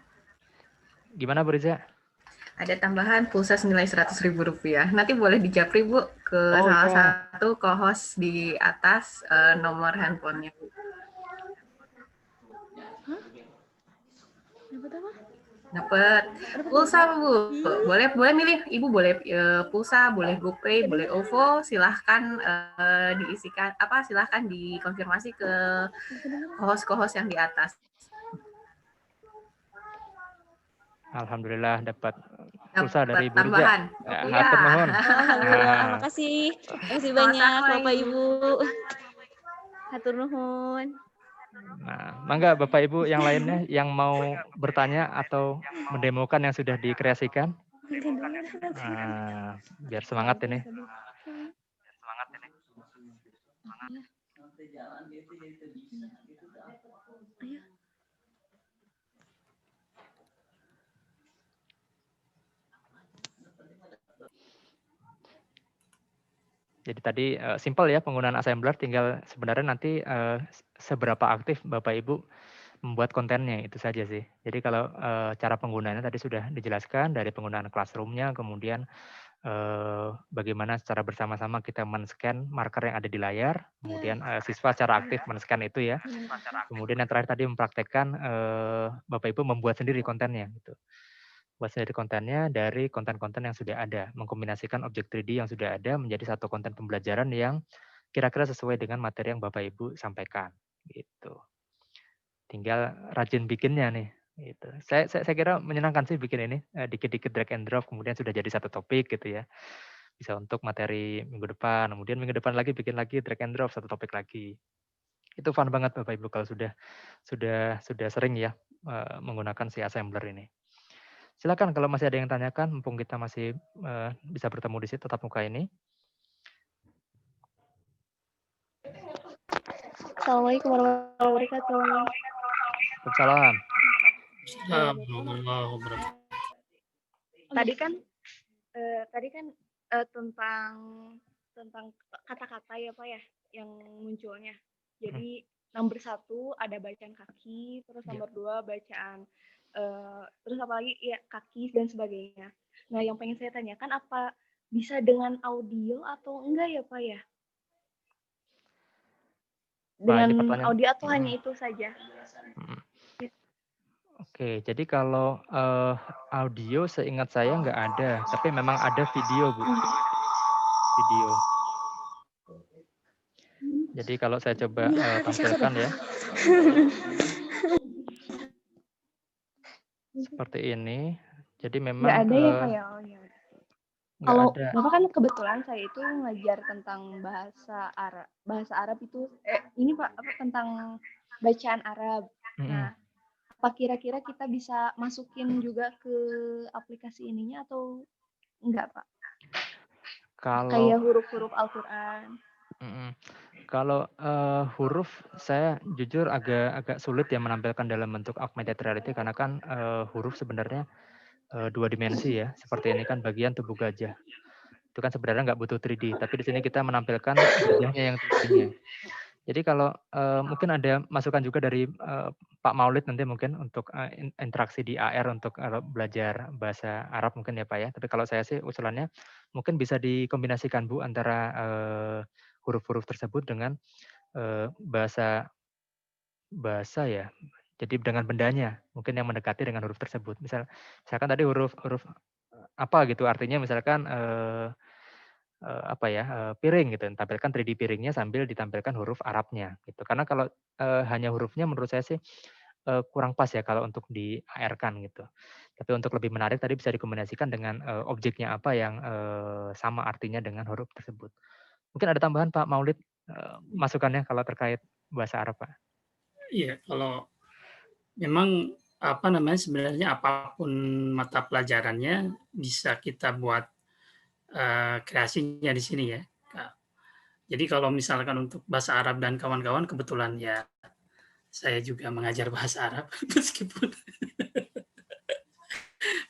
Gimana Bu Riza? Ada tambahan pulsa senilai Rp100.000. Nanti boleh dijapri Bu ke Oh, salah iya. satu co-host di atas nomor handphonenya Bu. Dapat apa? Dapat pulsa Bu. Boleh milih. Ibu boleh pulsa, boleh GoPay, boleh OVO. Silahkan diisikan silahkan dikonfirmasi ke co-host yang di atas. Alhamdulillah dapat pulsa dari Ibu Riza. Tambahan. Hatur nuhun. Alhamdulillah, Nah, makasih. Makasih banyak Bapak Ibu. Hatur nuhun. Nah, mangga Bapak Ibu yang lainnya yang mau bertanya atau mendemokan yang sudah dikreasikan. Nah, biar semangat ini. Jadi tadi simpel ya penggunaan assembler, tinggal sebenarnya nanti seberapa aktif Bapak Ibu membuat kontennya, itu saja sih. Jadi kalau cara penggunaannya tadi sudah dijelaskan dari penggunaan classroom-nya, kemudian bagaimana secara bersama-sama kita men-scan marker yang ada di layar, kemudian siswa secara aktif men-scan itu ya. Kemudian yang terakhir tadi mempraktekkan Bapak Ibu membuat sendiri kontennya gitu. Buat sendiri kontennya dari konten-konten yang sudah ada, mengkombinasikan objek 3D yang sudah ada menjadi satu konten pembelajaran yang kira-kira sesuai dengan materi yang Bapak Ibu sampaikan gitu. Tinggal rajin bikinnya nih gitu. Saya kira menyenangkan sih bikin ini, dikit-dikit drag and drop kemudian sudah jadi satu topik gitu ya. Bisa untuk materi minggu depan, kemudian minggu depan lagi bikin lagi drag and drop satu topik lagi. Itu fun banget Bapak Ibu kalau sudah sering ya menggunakan si assembler ini. Silakan kalau masih ada yang tanyakan, mumpung kita masih bisa bertemu di situ tatap muka ini. Assalamualaikum warahmatullahi wabarakatuh. Salam. Tadi kan tentang kata-kata ya Pak ya yang munculnya. Jadi nomor 1 ada bacaan kaki, terus nomor 2 bacaan terus apalagi ya kaki dan sebagainya. Nah, yang pengen saya tanyakan apa bisa dengan audio atau enggak ya Pak ya? Dengan audio atau hanya itu saja? Oke, jadi kalau audio seingat saya nggak ada, tapi memang ada video Bu. Video. Jadi kalau saya coba tampilkan ya. Seperti ini. Jadi memang nggak ada ya Pak ya? Oh, ya. Kalau ada. Bapak kan kebetulan saya itu ngajar tentang bahasa Arab itu ini Pak tentang bacaan Arab. Nah, apa kira-kira kita bisa masukin juga ke aplikasi ininya atau enggak Pak? Kalau kayak huruf-huruf Al-Qur'an. Kalau huruf saya jujur agak sulit ya menampilkan dalam bentuk augmented reality karena kan huruf sebenarnya 2 dimensi ya. Seperti ini kan bagian tubuh gajah. Itu kan sebenarnya nggak butuh 3D, tapi di sini kita menampilkan gajahnya yang 3D-nya. Jadi kalau mungkin ada masukan juga dari Pak Maulid nanti mungkin untuk interaksi di AR untuk belajar bahasa Arab mungkin ya Pak ya. Tapi kalau saya sih usulannya mungkin bisa dikombinasikan Bu antara huruf-huruf tersebut dengan bahasa ya. Jadi dengan bendanya, mungkin yang mendekati dengan huruf tersebut. Misalkan tadi huruf apa gitu, artinya misalkan piring gitu, tampilkan 3D piringnya sambil ditampilkan huruf Arabnya gitu. Karena kalau hanya hurufnya menurut saya sih kurang pas ya kalau untuk di-AR-kan gitu. Tapi untuk lebih menarik tadi bisa dikombinasikan dengan objeknya apa yang sama artinya dengan huruf tersebut. Mungkin ada tambahan Pak Maulid masukannya kalau terkait bahasa Arab, Pak? Iya, kalau memang sebenarnya apapun mata pelajarannya bisa kita buat kreasinya di sini ya. Jadi kalau misalkan untuk bahasa Arab dan kawan-kawan, kebetulan ya saya juga mengajar bahasa Arab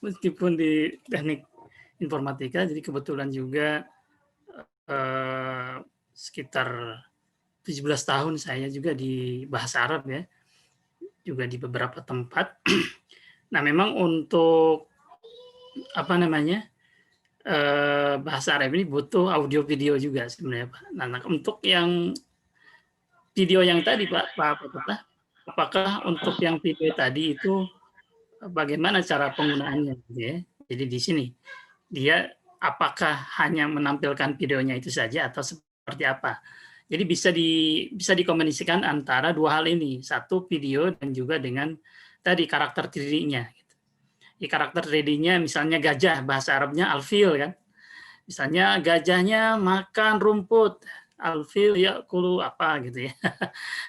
meskipun di teknik informatika, jadi kebetulan juga sekitar 17 tahun saya juga di bahasa Arab ya, juga di beberapa tempat. Nah, memang untuk bahasa Arab ini butuh audio video juga sebenarnya, Pak. Nah, untuk yang video yang tadi Pak, apakah untuk yang video tadi itu bagaimana cara penggunaannya gitu ya? Jadi di sini dia apakah hanya menampilkan videonya itu saja atau seperti apa? Jadi bisa dikombinasikan antara dua hal ini, satu video dan juga dengan tadi karakter 3D-nya. Gitu. Di karakter 3D-nya misalnya gajah, bahasa Arabnya alfil kan. Misalnya gajahnya makan rumput, alfil ya kulu apa gitu ya.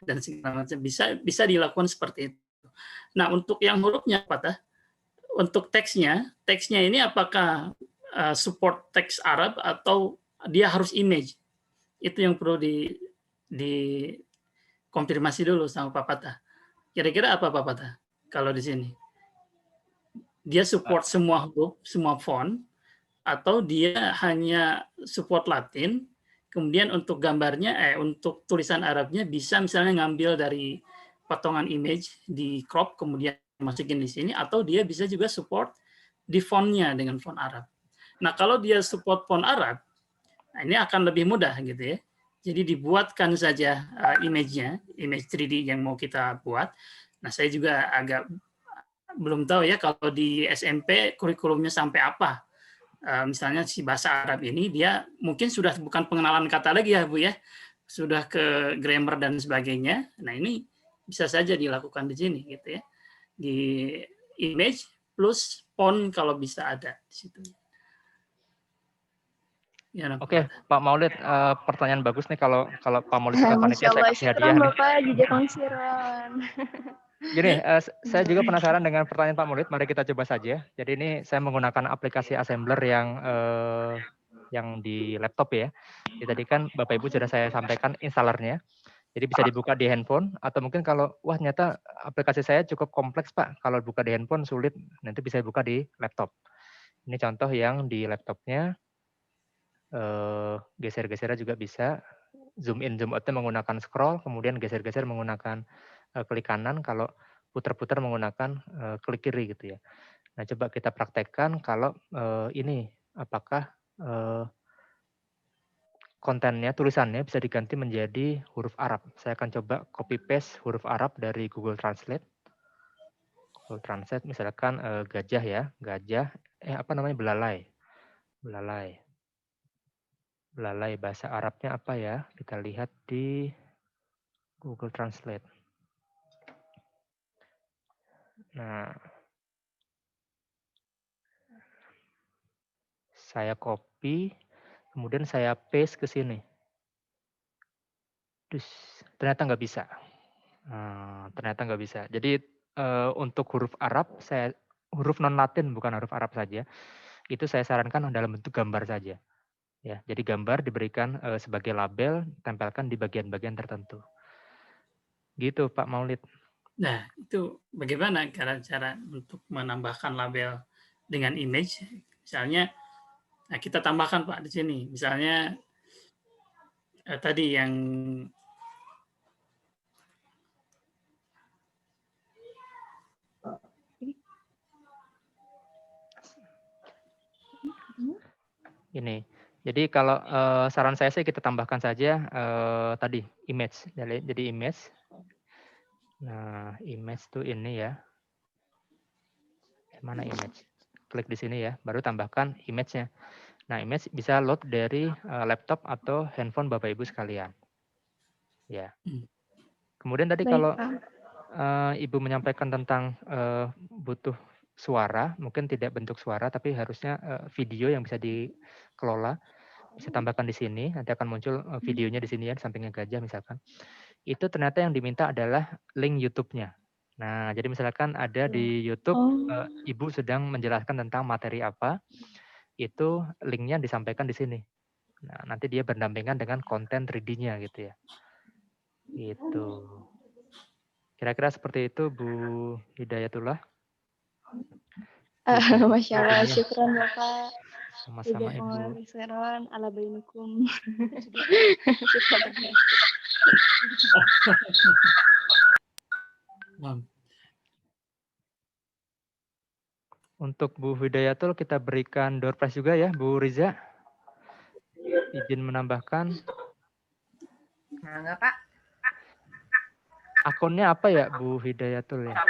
Dan segala macam bisa dilakukan seperti itu. Nah, untuk yang hurufnya apa? Untuk teksnya ini apakah support teks Arab atau dia harus image? Itu yang perlu dikonfirmasi dulu sama Pak Patah. Kira-kira apa Pak Patah kalau di sini? Dia support semua huruf, semua font, atau dia hanya support Latin, kemudian untuk gambarnya, untuk tulisan Arabnya bisa misalnya ngambil dari potongan image, di crop, kemudian masukin di sini, atau dia bisa juga support di fontnya dengan font Arab. Nah, kalau dia support font Arab, nah ini akan lebih mudah gitu ya. Jadi dibuatkan saja image-nya, image 3D yang mau kita buat. Nah, saya juga agak belum tahu ya kalau di SMP kurikulumnya sampai apa. Misalnya si bahasa Arab ini dia mungkin sudah bukan pengenalan kata lagi ya Bu ya, sudah ke grammar dan sebagainya. Nah, ini bisa saja dilakukan di sini gitu ya, di image plus font kalau bisa ada di situ. Ya, Oke, Pak Maulid, pertanyaan bagus nih kalau Pak Maulid suka panitia saya kasih hadiah nih. Bapak jejak kongsiran. Gini, saya juga penasaran dengan pertanyaan Pak Maulid. Mari kita coba saja. Jadi ini saya menggunakan aplikasi assembler yang di laptop ya. Jadi tadi kan Bapak Ibu sudah saya sampaikan installernya. Jadi bisa dibuka di handphone atau mungkin kalau ternyata aplikasi saya cukup kompleks Pak. Kalau buka di handphone sulit, nanti bisa dibuka di laptop. Ini contoh yang di laptopnya. Geser-gesernya juga bisa. Zoom in, zoom out menggunakan scroll, kemudian geser-geser menggunakan klik kanan, kalau putar-putar menggunakan klik kiri gitu ya. Nah, coba kita praktekkan kalau ini apakah kontennya, tulisannya bisa diganti menjadi huruf Arab. Saya akan coba copy paste huruf Arab dari Google Translate. Google Translate misalkan gajah ya, gajah belalai. Belalai bahasa Arabnya apa ya? Kita lihat di Google Translate. Nah, saya copy, kemudian saya paste ke sini. Ternyata nggak bisa. Jadi untuk huruf Arab, huruf non-Latin bukan huruf Arab saja, itu saya sarankan dalam bentuk gambar saja. Ya, jadi gambar diberikan sebagai label, tempelkan di bagian-bagian tertentu. Gitu Pak Maulid. Nah, itu bagaimana cara untuk menambahkan label dengan image? Misalnya, nah kita tambahkan Pak di sini. Misalnya tadi yang ini. Jadi kalau saran saya sih kita tambahkan saja tadi image. Jadi image Nah, image tuh ini ya. Mana image? Klik di sini ya, baru tambahkan image-nya. Nah, image bisa load dari laptop atau handphone Bapak Ibu sekalian. Ya. Kemudian tadi Baik, kalau Pak. Ibu menyampaikan tentang butuh suara, mungkin tidak bentuk suara, tapi harusnya video yang bisa dikelola. Bisa tambahkan di sini, nanti akan muncul videonya di sini ya, di sampingnya gajah misalkan. Itu ternyata yang diminta adalah link YouTube-nya. Nah, jadi misalkan ada di YouTube, Ibu sedang menjelaskan tentang materi apa, itu linknya disampaikan di sini. Nah, nanti dia berdampingan dengan konten 3D-nya gitu ya. Gitu. Kira-kira seperti itu, Bu Hidayatullah. Masya Allah, Briefingnya. syukran Bapak. Sama-sama Ibu. Jazakumullah ala bainikum. Untuk Bu Hidayatul kita berikan door prize juga ya, Bu Riza. Izin menambahkan. Nah, enggak Pak. Akunnya apa ya Bu Hidayatul ya?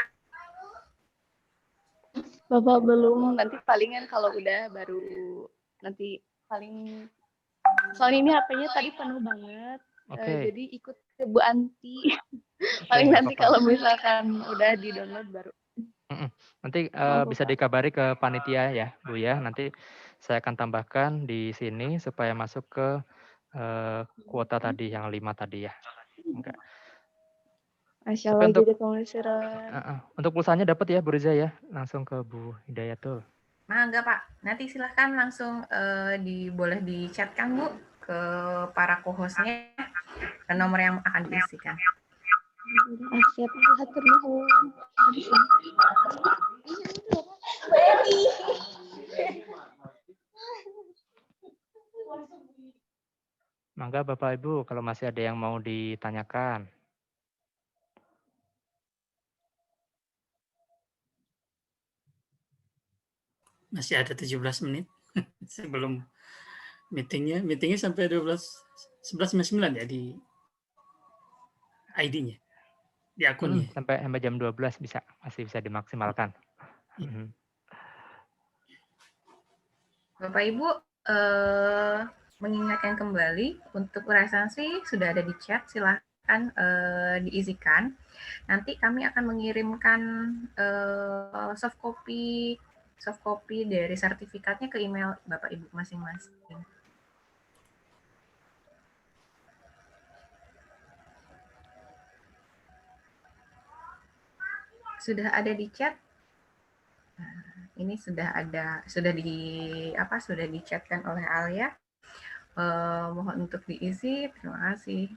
Bapak belum, nanti palingan kalau udah baru nanti paling soalnya ini HP-nya tadi penuh banget. Jadi ikut ke Bu Anti. Paling nanti kalau misalkan udah di-download baru. Nanti bisa dikabari ke panitia ya, Bu ya. Nanti saya akan tambahkan di sini supaya masuk ke kuota tadi yang 5 tadi ya. Enggak. Masya Allah, untuk pulsanya dapat ya Bu Riza ya, langsung ke Bu Hidayatul. Nah, enggak Pak. Nanti silahkan langsung boleh di-chatkan Bu ke para co-hostnya ke nomor yang akan diisikan. Siap, hatur nuhun. Mangga Bapak Ibu kalau masih ada yang mau ditanyakan. Masih ada 17 menit sebelum meetingnya. Meetingnya sampai 11:09 ya di ID-nya, di akunnya. Sampai jam 12 masih bisa dimaksimalkan. Bapak Ibu, mengingatkan kembali untuk resensi sudah ada di chat, silahkan diisikan. Nanti kami akan mengirimkan soft copy dari sertifikatnya ke email Bapak Ibu masing-masing. Sudah ada di chat. Nah, ini sudah dichatkan oleh Alia. Mohon untuk diisi. Terima kasih.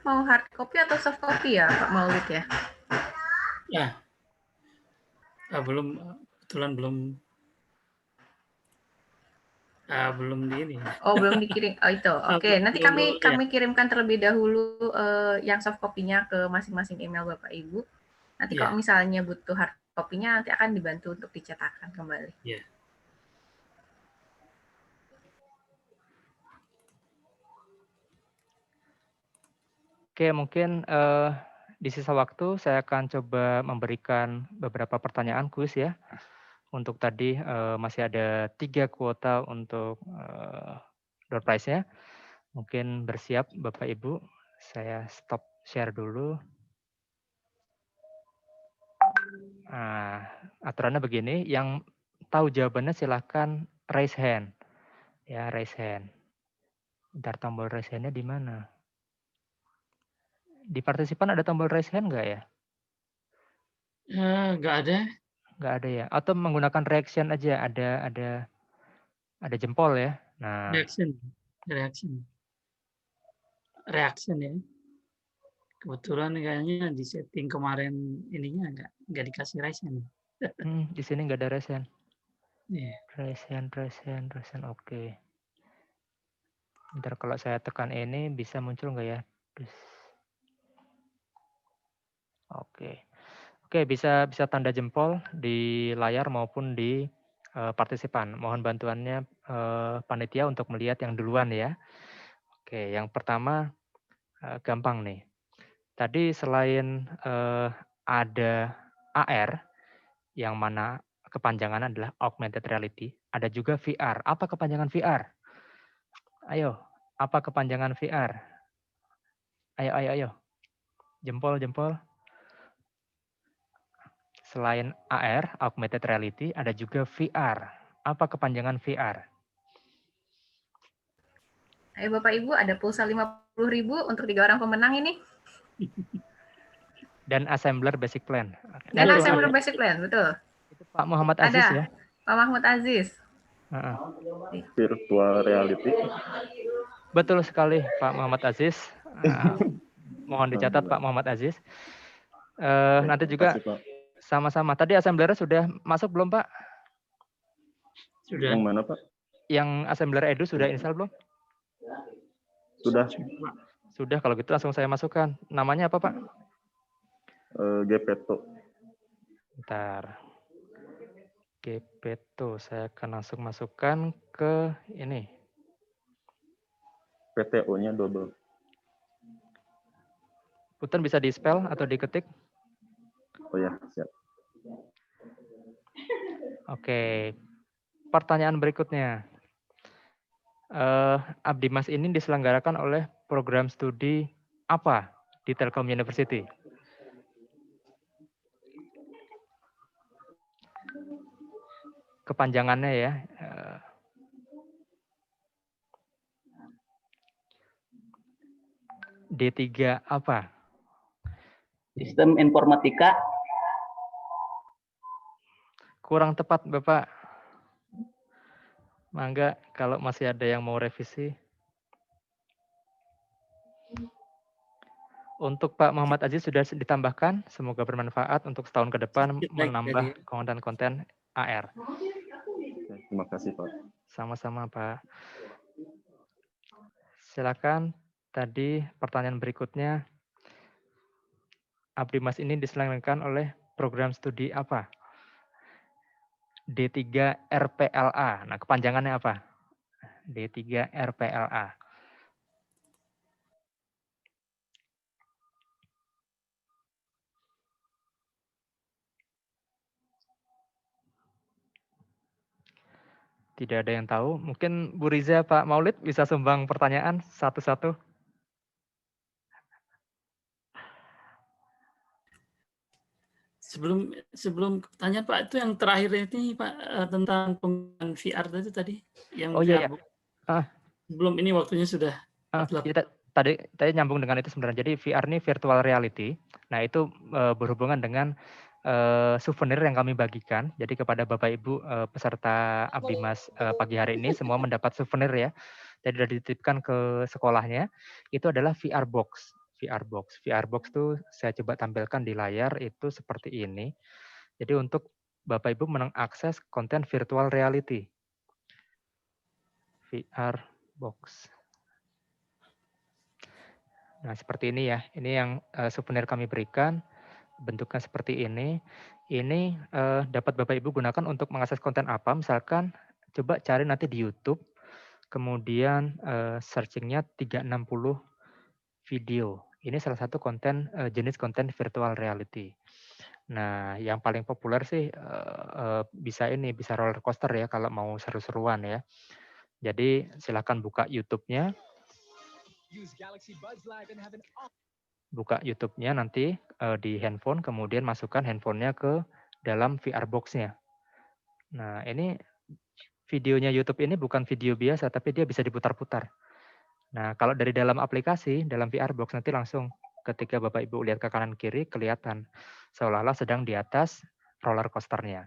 Mau hard copy atau soft copy ya Pak Maulid ya? Ya. Kebetulan belum di ini. Oh, belum dikirim. Oh, itu. Oke, nanti kami kirimkan terlebih dahulu yang soft copy-nya ke masing-masing email Bapak Ibu. Nanti kalau misalnya butuh hard copy-nya nanti akan dibantu untuk dicetakkan kembali. Iya. Oke, mungkin di sisa waktu saya akan coba memberikan beberapa pertanyaan kuis ya. Untuk tadi masih ada 3 kuota untuk door prize-nya. Mungkin bersiap Bapak Ibu. Saya stop share dulu. Nah, aturannya begini, yang tahu jawabannya silahkan raise hand. Ya, raise hand. Bentar, tombol raise hand-nya di mana? Di partisipan ada tombol raise hand nggak ya? Nggak ada. Nggak ada ya. Atau menggunakan reaction aja, ada jempol ya. Nah. Reaction ya. Kebetulan kayaknya di setting kemarin ininya nggak dikasih raise hand. Di sini nggak ada raise hand. Yeah. Raise hand. Oke. Ntar kalau saya tekan ini bisa muncul nggak ya? Oke, bisa tanda jempol di layar maupun di partisipan. Mohon bantuannya panitia untuk melihat yang duluan ya. Oke, yang pertama gampang nih. Tadi selain ada AR, yang mana kepanjangan adalah augmented reality, ada juga VR. Apa kepanjangan VR? Ayo, apa kepanjangan VR? Ayo. Jempol. Selain AR, augmented reality, ada juga VR. Apa kepanjangan VR? Ayo Bapak Ibu, ada pulsa 50.000 untuk 3 orang pemenang ini. Dan assembler basic plan. Dan assembler basic plan, betul. Itu Pak Muhammad Aziz ada. Ya. Pak Mahmud Aziz. Virtual reality. Betul sekali Pak Muhammad Aziz. Mohon dicatat Pak Muhammad Aziz. Nanti juga sama-sama. Tadi assembler sudah masuk belum Pak? Sudah. Yang mana Pak? Yang assembler Edu sudah install belum? Sudah. Sudah, kalau gitu langsung saya masukkan. Namanya apa Pak? Gepetto. Bentar. Gepetto, saya akan langsung masukkan ke ini. PTO-nya double. Punten bisa di-spell atau diketik? Oh ya, siap. Oke. Pertanyaan berikutnya. Abdimas ini diselenggarakan oleh program studi apa di Telkom University? Kepanjangannya ya. D3 apa? Sistem informatika. Kurang tepat, Bapak. Mangga kalau masih ada yang mau revisi. Untuk Pak Muhammad Aziz sudah ditambahkan, semoga bermanfaat untuk setahun ke depan menambah konten-konten AR. Terima kasih Pak. Sama-sama Pak. Silakan, tadi pertanyaan berikutnya. Abdimas ini diselenggarakan oleh program studi apa? D3 RPLA. Nah, kepanjangannya apa? D3 RPLA. Tidak ada yang tahu. Mungkin Bu Riza, Pak Maulid bisa sumbang pertanyaan satu-satu. Sebelum pertanyaan Pak, itu yang terakhir ini Pak tentang penggunaan VR tadi yang oh iya. Belum ini waktunya sudah. Ya, tadi nyambung dengan itu sebenarnya. Jadi VR ini virtual reality. Nah itu berhubungan dengan souvenir yang kami bagikan. Jadi kepada Bapak Ibu peserta Abdimas pagi hari ini semua mendapat souvenir ya. Jadi sudah dititipkan ke sekolahnya. Itu adalah VR box. VR box itu saya coba tampilkan di layar itu seperti ini. Jadi untuk Bapak Ibu mengakses konten virtual reality. VR box. Nah, seperti ini ya. Ini yang souvenir kami berikan. Bentuknya seperti ini. Ini dapat Bapak Ibu gunakan untuk mengakses konten apa. Misalkan coba cari nanti di YouTube. Kemudian searchingnya 360 video. Ini salah satu konten jenis konten virtual reality. Nah, yang paling populer sih bisa roller coaster ya kalau mau seru-seruan ya. Jadi silakan buka YouTube-nya. Buka YouTube-nya nanti di handphone, kemudian masukkan handphonenya ke dalam VR box-nya. Nah, ini videonya YouTube ini bukan video biasa, tapi dia bisa diputar-putar. Nah, kalau dari dalam aplikasi, dalam VR box nanti langsung ketika Bapak Ibu lihat ke kanan kiri, kelihatan seolah-olah sedang di atas roller coaster-nya.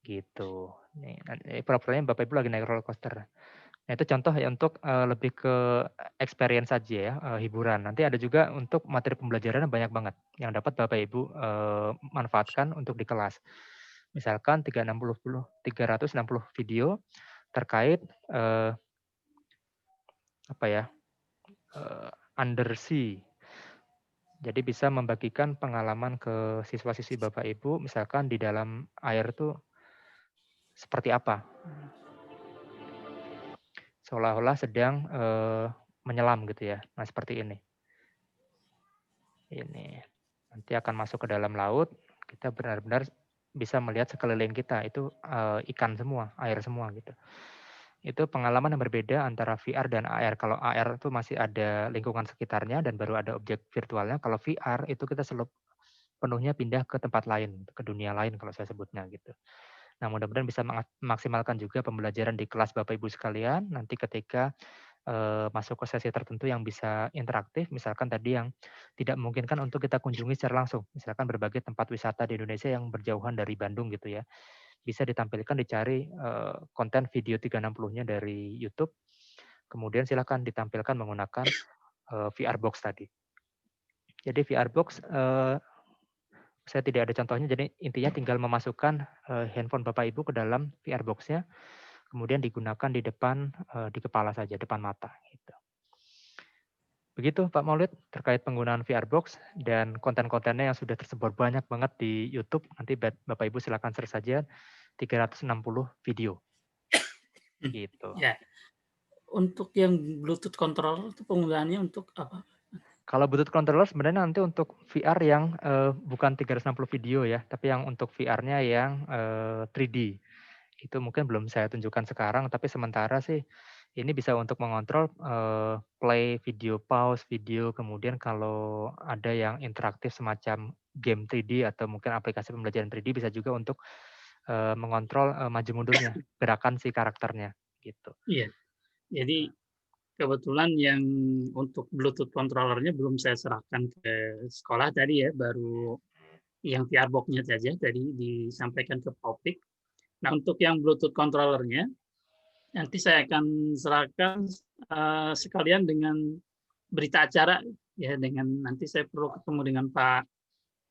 Gitu. Nih, pura-puranya Bapak Ibu lagi naik roller coaster. Nah, itu contoh ya untuk lebih ke experience saja ya, hiburan. Nanti ada juga untuk materi pembelajaran banyak banget yang dapat Bapak Ibu manfaatkan untuk di kelas. Misalkan 360 video terkait undersea. Jadi bisa membagikan pengalaman ke siswa-siswi Bapak Ibu, misalkan di dalam air tuh seperti apa. Seolah-olah sedang menyelam gitu ya. Nah, seperti ini. Ini nanti akan masuk ke dalam laut, kita benar-benar bisa melihat sekeliling kita itu ikan semua, air semua gitu. Itu pengalaman yang berbeda antara VR dan AR. Kalau AR itu masih ada lingkungan sekitarnya dan baru ada objek virtualnya. Kalau VR itu kita penuhnya pindah ke tempat lain, ke dunia lain kalau saya sebutnya gitu. Nah, mudah-mudahan bisa memaksimalkan juga pembelajaran di kelas Bapak Ibu sekalian. Nanti ketika masuk ke sesi tertentu yang bisa interaktif, misalkan tadi yang tidak memungkinkan untuk kita kunjungi secara langsung, misalkan berbagai tempat wisata di Indonesia yang berjauhan dari Bandung gitu ya, bisa ditampilkan, dicari konten video 360-nya dari YouTube, kemudian silakan ditampilkan menggunakan VR Box tadi. Jadi VR Box, saya tidak ada contohnya, jadi intinya tinggal memasukkan handphone Bapak Ibu ke dalam VR Box-nya, kemudian digunakan di depan, di kepala saja, depan mata. Gitu. Begitu Pak Maulid terkait penggunaan VR Box dan konten-kontennya yang sudah tersebar banyak banget di YouTube. Nanti Bapak Ibu silakan search saja 360 video. Gitu. Ya. Untuk yang Bluetooth controller itu penggunaannya untuk apa? Kalau Bluetooth controller sebenarnya nanti untuk VR yang bukan 360 video ya, tapi yang untuk VR-nya yang 3D. Itu mungkin belum saya tunjukkan sekarang, tapi sementara sih ini bisa untuk mengontrol play video, pause video, kemudian kalau ada yang interaktif semacam game 3D atau mungkin aplikasi pembelajaran 3D bisa juga untuk mengontrol maju mundurnya, gerakan si karakternya gitu. Iya. Jadi kebetulan yang untuk Bluetooth controllernya belum saya serahkan ke sekolah tadi ya, baru yang VR box-nya saja tadi disampaikan ke Popik. Nah, untuk yang Bluetooth controllernya, nanti saya akan serahkan sekalian dengan berita acara, ya, dengan nanti saya perlu ketemu dengan Pak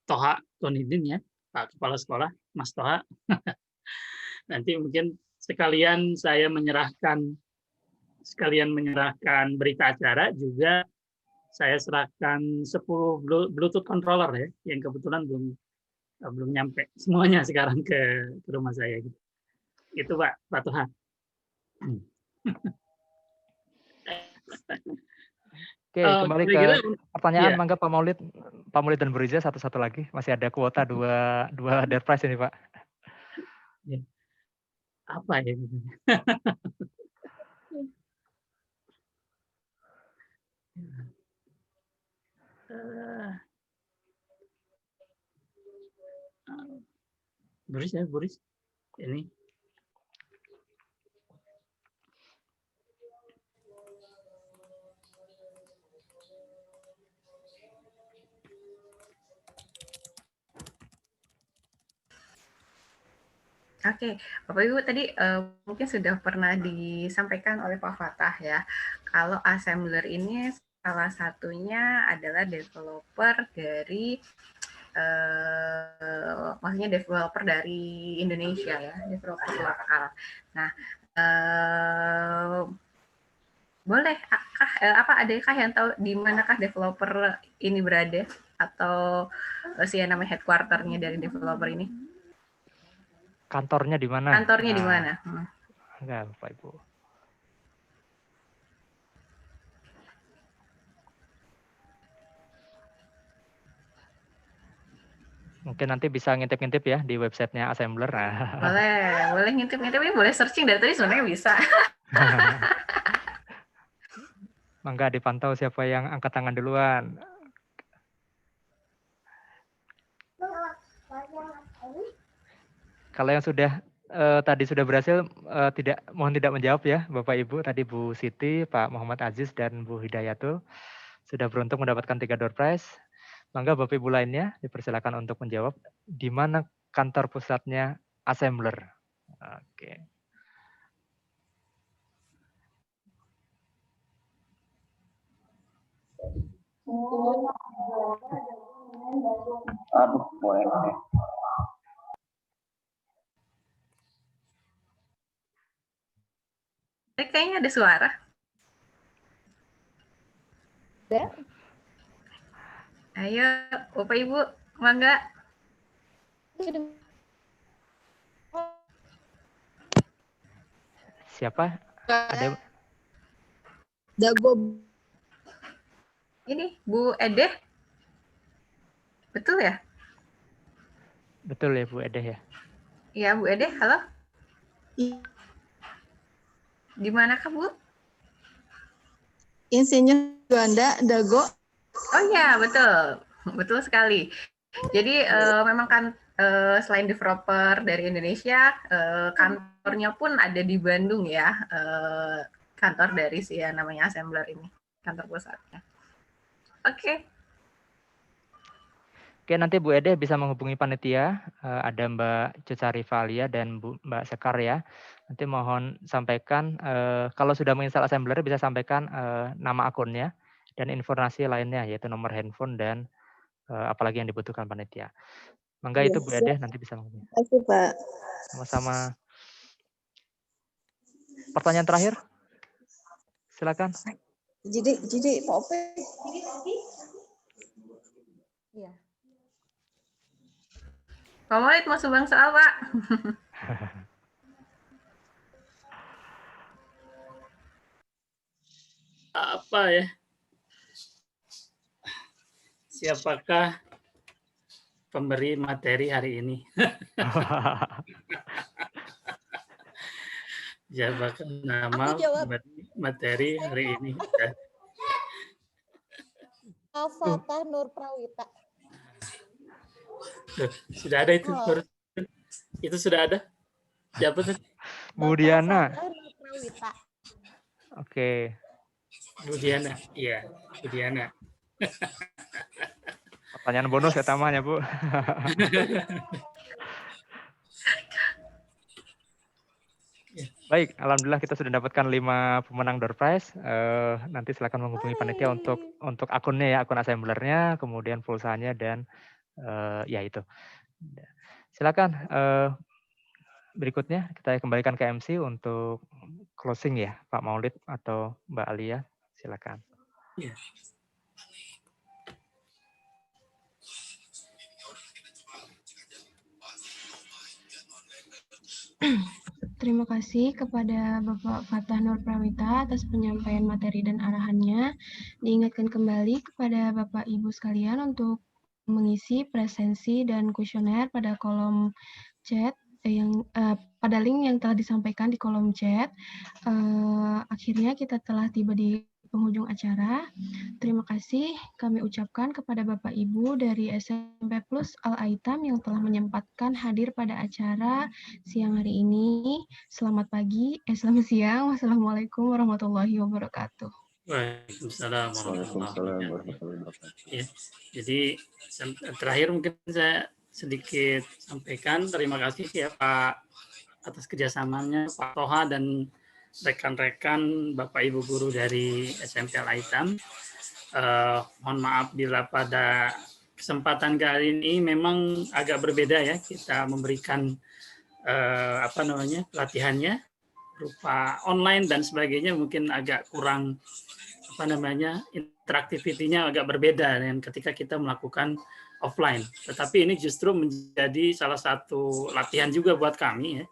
Toha Tonidin ya, Pak Kepala Sekolah, Mas Toha. Nanti mungkin sekalian menyerahkan berita acara, juga saya serahkan 10 Bluetooth controller ya, yang kebetulan belum nyampe semuanya sekarang ke rumah saya gitu. Itu Pak Toha. Oke, kembali ke pertanyaan, ya. mangga Pak Maulid dan Bu Riza satu-satu lagi. Masih ada kuota dua door prize ini Pak. Ya. Apa ya? Boris ini. Oke, Bapak Ibu tadi mungkin sudah pernah disampaikan oleh Pak Fatah ya, kalau assembler ini salah satunya adalah developer dari maksudnya developer dari Indonesia ya, developer lokal. Nah, boleh adakah yang tahu di manakah developer ini berada atau namanya headquarter-nya dari developer ini? Kantornya di mana? Kantornya di mana? Enggak, Bapak Ibu. Mungkin nanti bisa ngintip-ngintip ya di websitenya Assembler. Boleh ngintip-ngintip, ini boleh searching dari tadi sebenarnya bisa. Mangga dipantau siapa yang angkat tangan duluan. Kalau yang sudah tadi sudah berhasil, mohon tidak menjawab ya Bapak Ibu. Tadi Bu Siti, Pak Muhammad Aziz, dan Bu Hidayatul sudah beruntung mendapatkan 3 door prize. Mangga Bapak Ibu lainnya dipersilakan untuk menjawab di mana kantor pusatnya Assembler. Oke. Aduh, boleh. Kayaknya ada suara. Ada. Ayo, Bapak Ibu, mangga. Siapa? Ada Dago. Ini Bu Edeh. Betul ya? betul ya Bu Edeh ya? Iya Bu Edeh, halo. Di manakah Bu? Insinyur Juanda Dago. Oh iya, betul. Betul sekali. Jadi memang kan selain developer dari Indonesia, kantornya pun ada di Bandung ya. Kantor dari si yang namanya Assembler ini, kantor pusatnya. Oke. Oke, nanti Bu Ede bisa menghubungi panitia. Ada Mbak Cuca Rivalia dan Mbak Sekar ya. Nanti mohon sampaikan, kalau sudah menginstal Assembler bisa sampaikan nama akunnya dan informasi lainnya, yaitu nomor handphone dan apalagi yang dibutuhkan panitia. Mangga itu Bu Ede nanti bisa menghubungi. Terima kasih Pak. Sama-sama. Pertanyaan terakhir? Silakan. Jadi Pak Ope. Iya. Pak Maulid mau sumbang soal, Pak. Apa ya? Siapakah pemberi materi hari ini? Siapakah nama pemberi materi hari ini? Al-Fatah Nur Prawita. Sudah ada itu. Itu sudah ada. Siapa tuh? Bu Diana. Nur Prawita. Oke. Bu Diana. Iya, Bu Diana. Pertanyaan bonus ya tamanya, Bu. Baik, alhamdulillah kita sudah dapatkan 5 pemenang door prize. Nanti silakan menghubungi panitia untuk akunnya ya, akun assemblernya, kemudian pulsanya dan ya itu. Silakan berikutnya kita kembalikan ke MC untuk closing ya, Pak Maulid atau Mbak Alia, silakan. Ya. Terima kasih kepada Bapak Fatah Nur Prawita atas penyampaian materi dan arahannya. Diingatkan kembali kepada Bapak Ibu sekalian untuk mengisi presensi dan kuesioner pada kolom chat pada link yang telah disampaikan di kolom chat. Akhirnya kita telah tiba di penghujung acara. Terima kasih kami ucapkan kepada Bapak Ibu dari SMP Plus Al-Aitam yang telah menyempatkan hadir pada acara siang hari ini. Selamat pagi, selamat siang. Wassalamualaikum warahmatullahi wabarakatuh. Waalaikumsalam warahmatullahi wabarakatuh. Ya, jadi terakhir mungkin saya sedikit sampaikan terima kasih ya Pak atas kerjasamanya Pak Toha dan rekan-rekan Bapak Ibu guru dari SMP Al-Aitam. Mohon maaf bila pada kesempatan kali ini memang agak berbeda ya, kita memberikan pelatihannya berupa online dan sebagainya, mungkin agak kurang interaktivitinya agak berbeda dengan ketika kita melakukan offline. Tetapi ini justru menjadi salah satu latihan juga buat kami ya,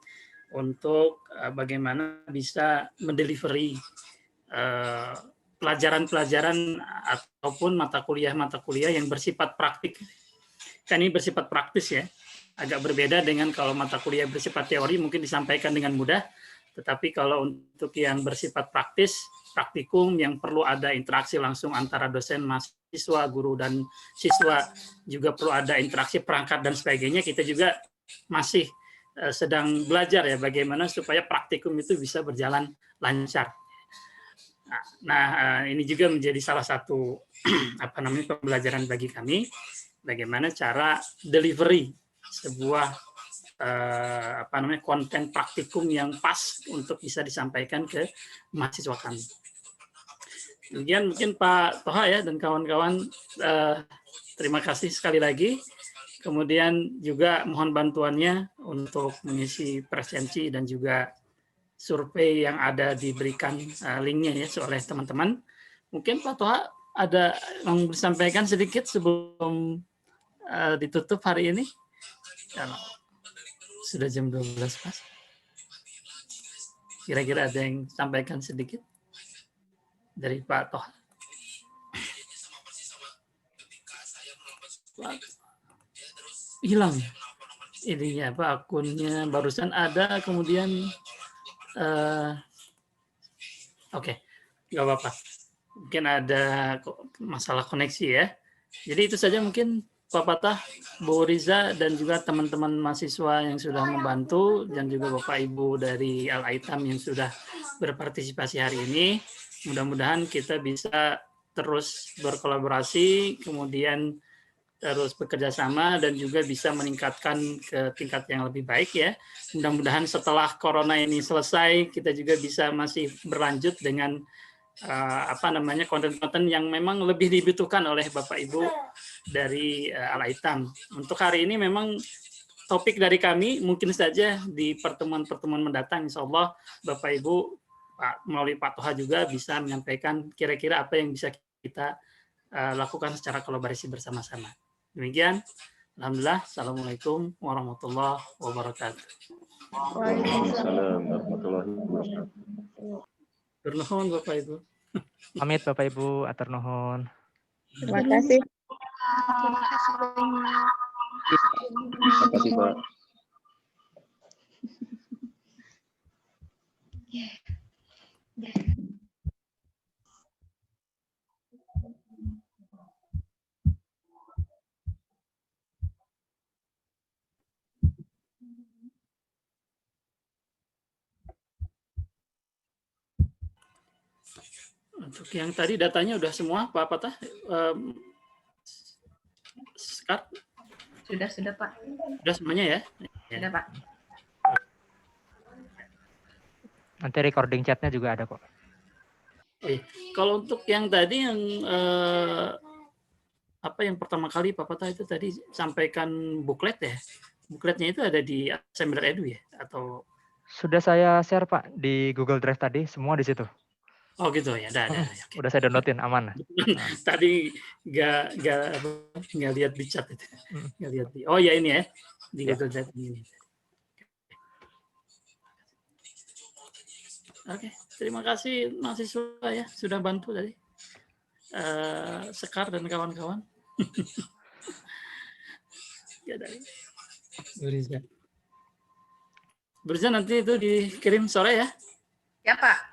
untuk bagaimana bisa mendelivery pelajaran-pelajaran ataupun mata kuliah yang bersifat praktik. Kan ini bersifat praktis ya, agak berbeda dengan kalau mata kuliah bersifat teori mungkin disampaikan dengan mudah, tetapi kalau untuk yang bersifat praktis, praktikum yang perlu ada interaksi langsung antara dosen, mahasiswa, guru, dan siswa, juga perlu ada interaksi perangkat dan sebagainya, kita juga masih sedang belajar ya bagaimana supaya praktikum itu bisa berjalan lancar. Nah, ini juga menjadi salah satu pembelajaran bagi kami bagaimana cara delivery sebuah konten praktikum yang pas untuk bisa disampaikan ke mahasiswa kami. Kemudian mungkin Pak Toha ya dan kawan-kawan, terima kasih sekali lagi. Kemudian juga mohon bantuannya untuk mengisi presensi dan juga survei yang ada diberikan linknya ya oleh teman-teman. Mungkin Pak Toha ada yang disampaikan sedikit sebelum ditutup hari ini. Sudah jam 12 pas. Kira-kira ada yang sampaikan sedikit dari Pak Toha? Hilang ininya apa akunnya barusan ada, kemudian oke, nggak apa-apa, mungkin ada masalah koneksi ya. Jadi itu saja mungkin Pak Patah, Bu Riza, dan juga teman-teman mahasiswa yang sudah membantu, dan juga Bapak Ibu dari Al-Aitam yang sudah berpartisipasi hari ini. Mudah-mudahan kita bisa terus berkolaborasi, kemudian terus bekerja sama, dan juga bisa meningkatkan ke tingkat yang lebih baik ya. Mudah-mudahan setelah corona ini selesai, kita juga bisa masih berlanjut dengan konten-konten yang memang lebih dibutuhkan oleh Bapak Ibu dari Al-Aitam. Untuk hari ini memang topik dari kami, mungkin saja di pertemuan-pertemuan mendatang insya Allah Bapak Ibu melalui Pak Toha juga bisa menyampaikan kira-kira apa yang bisa kita lakukan secara kolaborasi bersama-sama. Demikian, alhamdulillah. Assalamualaikum warahmatullahi wabarakatuh. Waalaikumsalam warahmatullahi wabarakatuh. Bernuhun Bapak Ibu. Pamit Bapak Ibu, atur nuhun. Terima kasih. Terima kasih banyak. Terima kasih Pak. Untuk yang tadi datanya udah semua Pak Patah? Sekar? Sudah Pak. Sudah semuanya ya? Sudah Pak. Nanti recording chatnya juga ada kok. Oh, iya. Kalau untuk yang tadi yang yang pertama kali Pak Patah itu tadi sampaikan buklet ya? Bukletnya itu ada di Assembler Edu ya? Atau sudah saya share Pak di Google Drive tadi, semua di situ. Oh gitu ya, ada. Okay. Udah saya downloadin, aman. Tadi nggak lihat di chat itu, nggak lihat di. Oh ya ini ya di Google Drive ini. Oke, terima kasih mahasiswa ya sudah bantu tadi. Sekar dan kawan-kawan. Ya dari Beriza nanti itu dikirim sore ya. Ya Pak.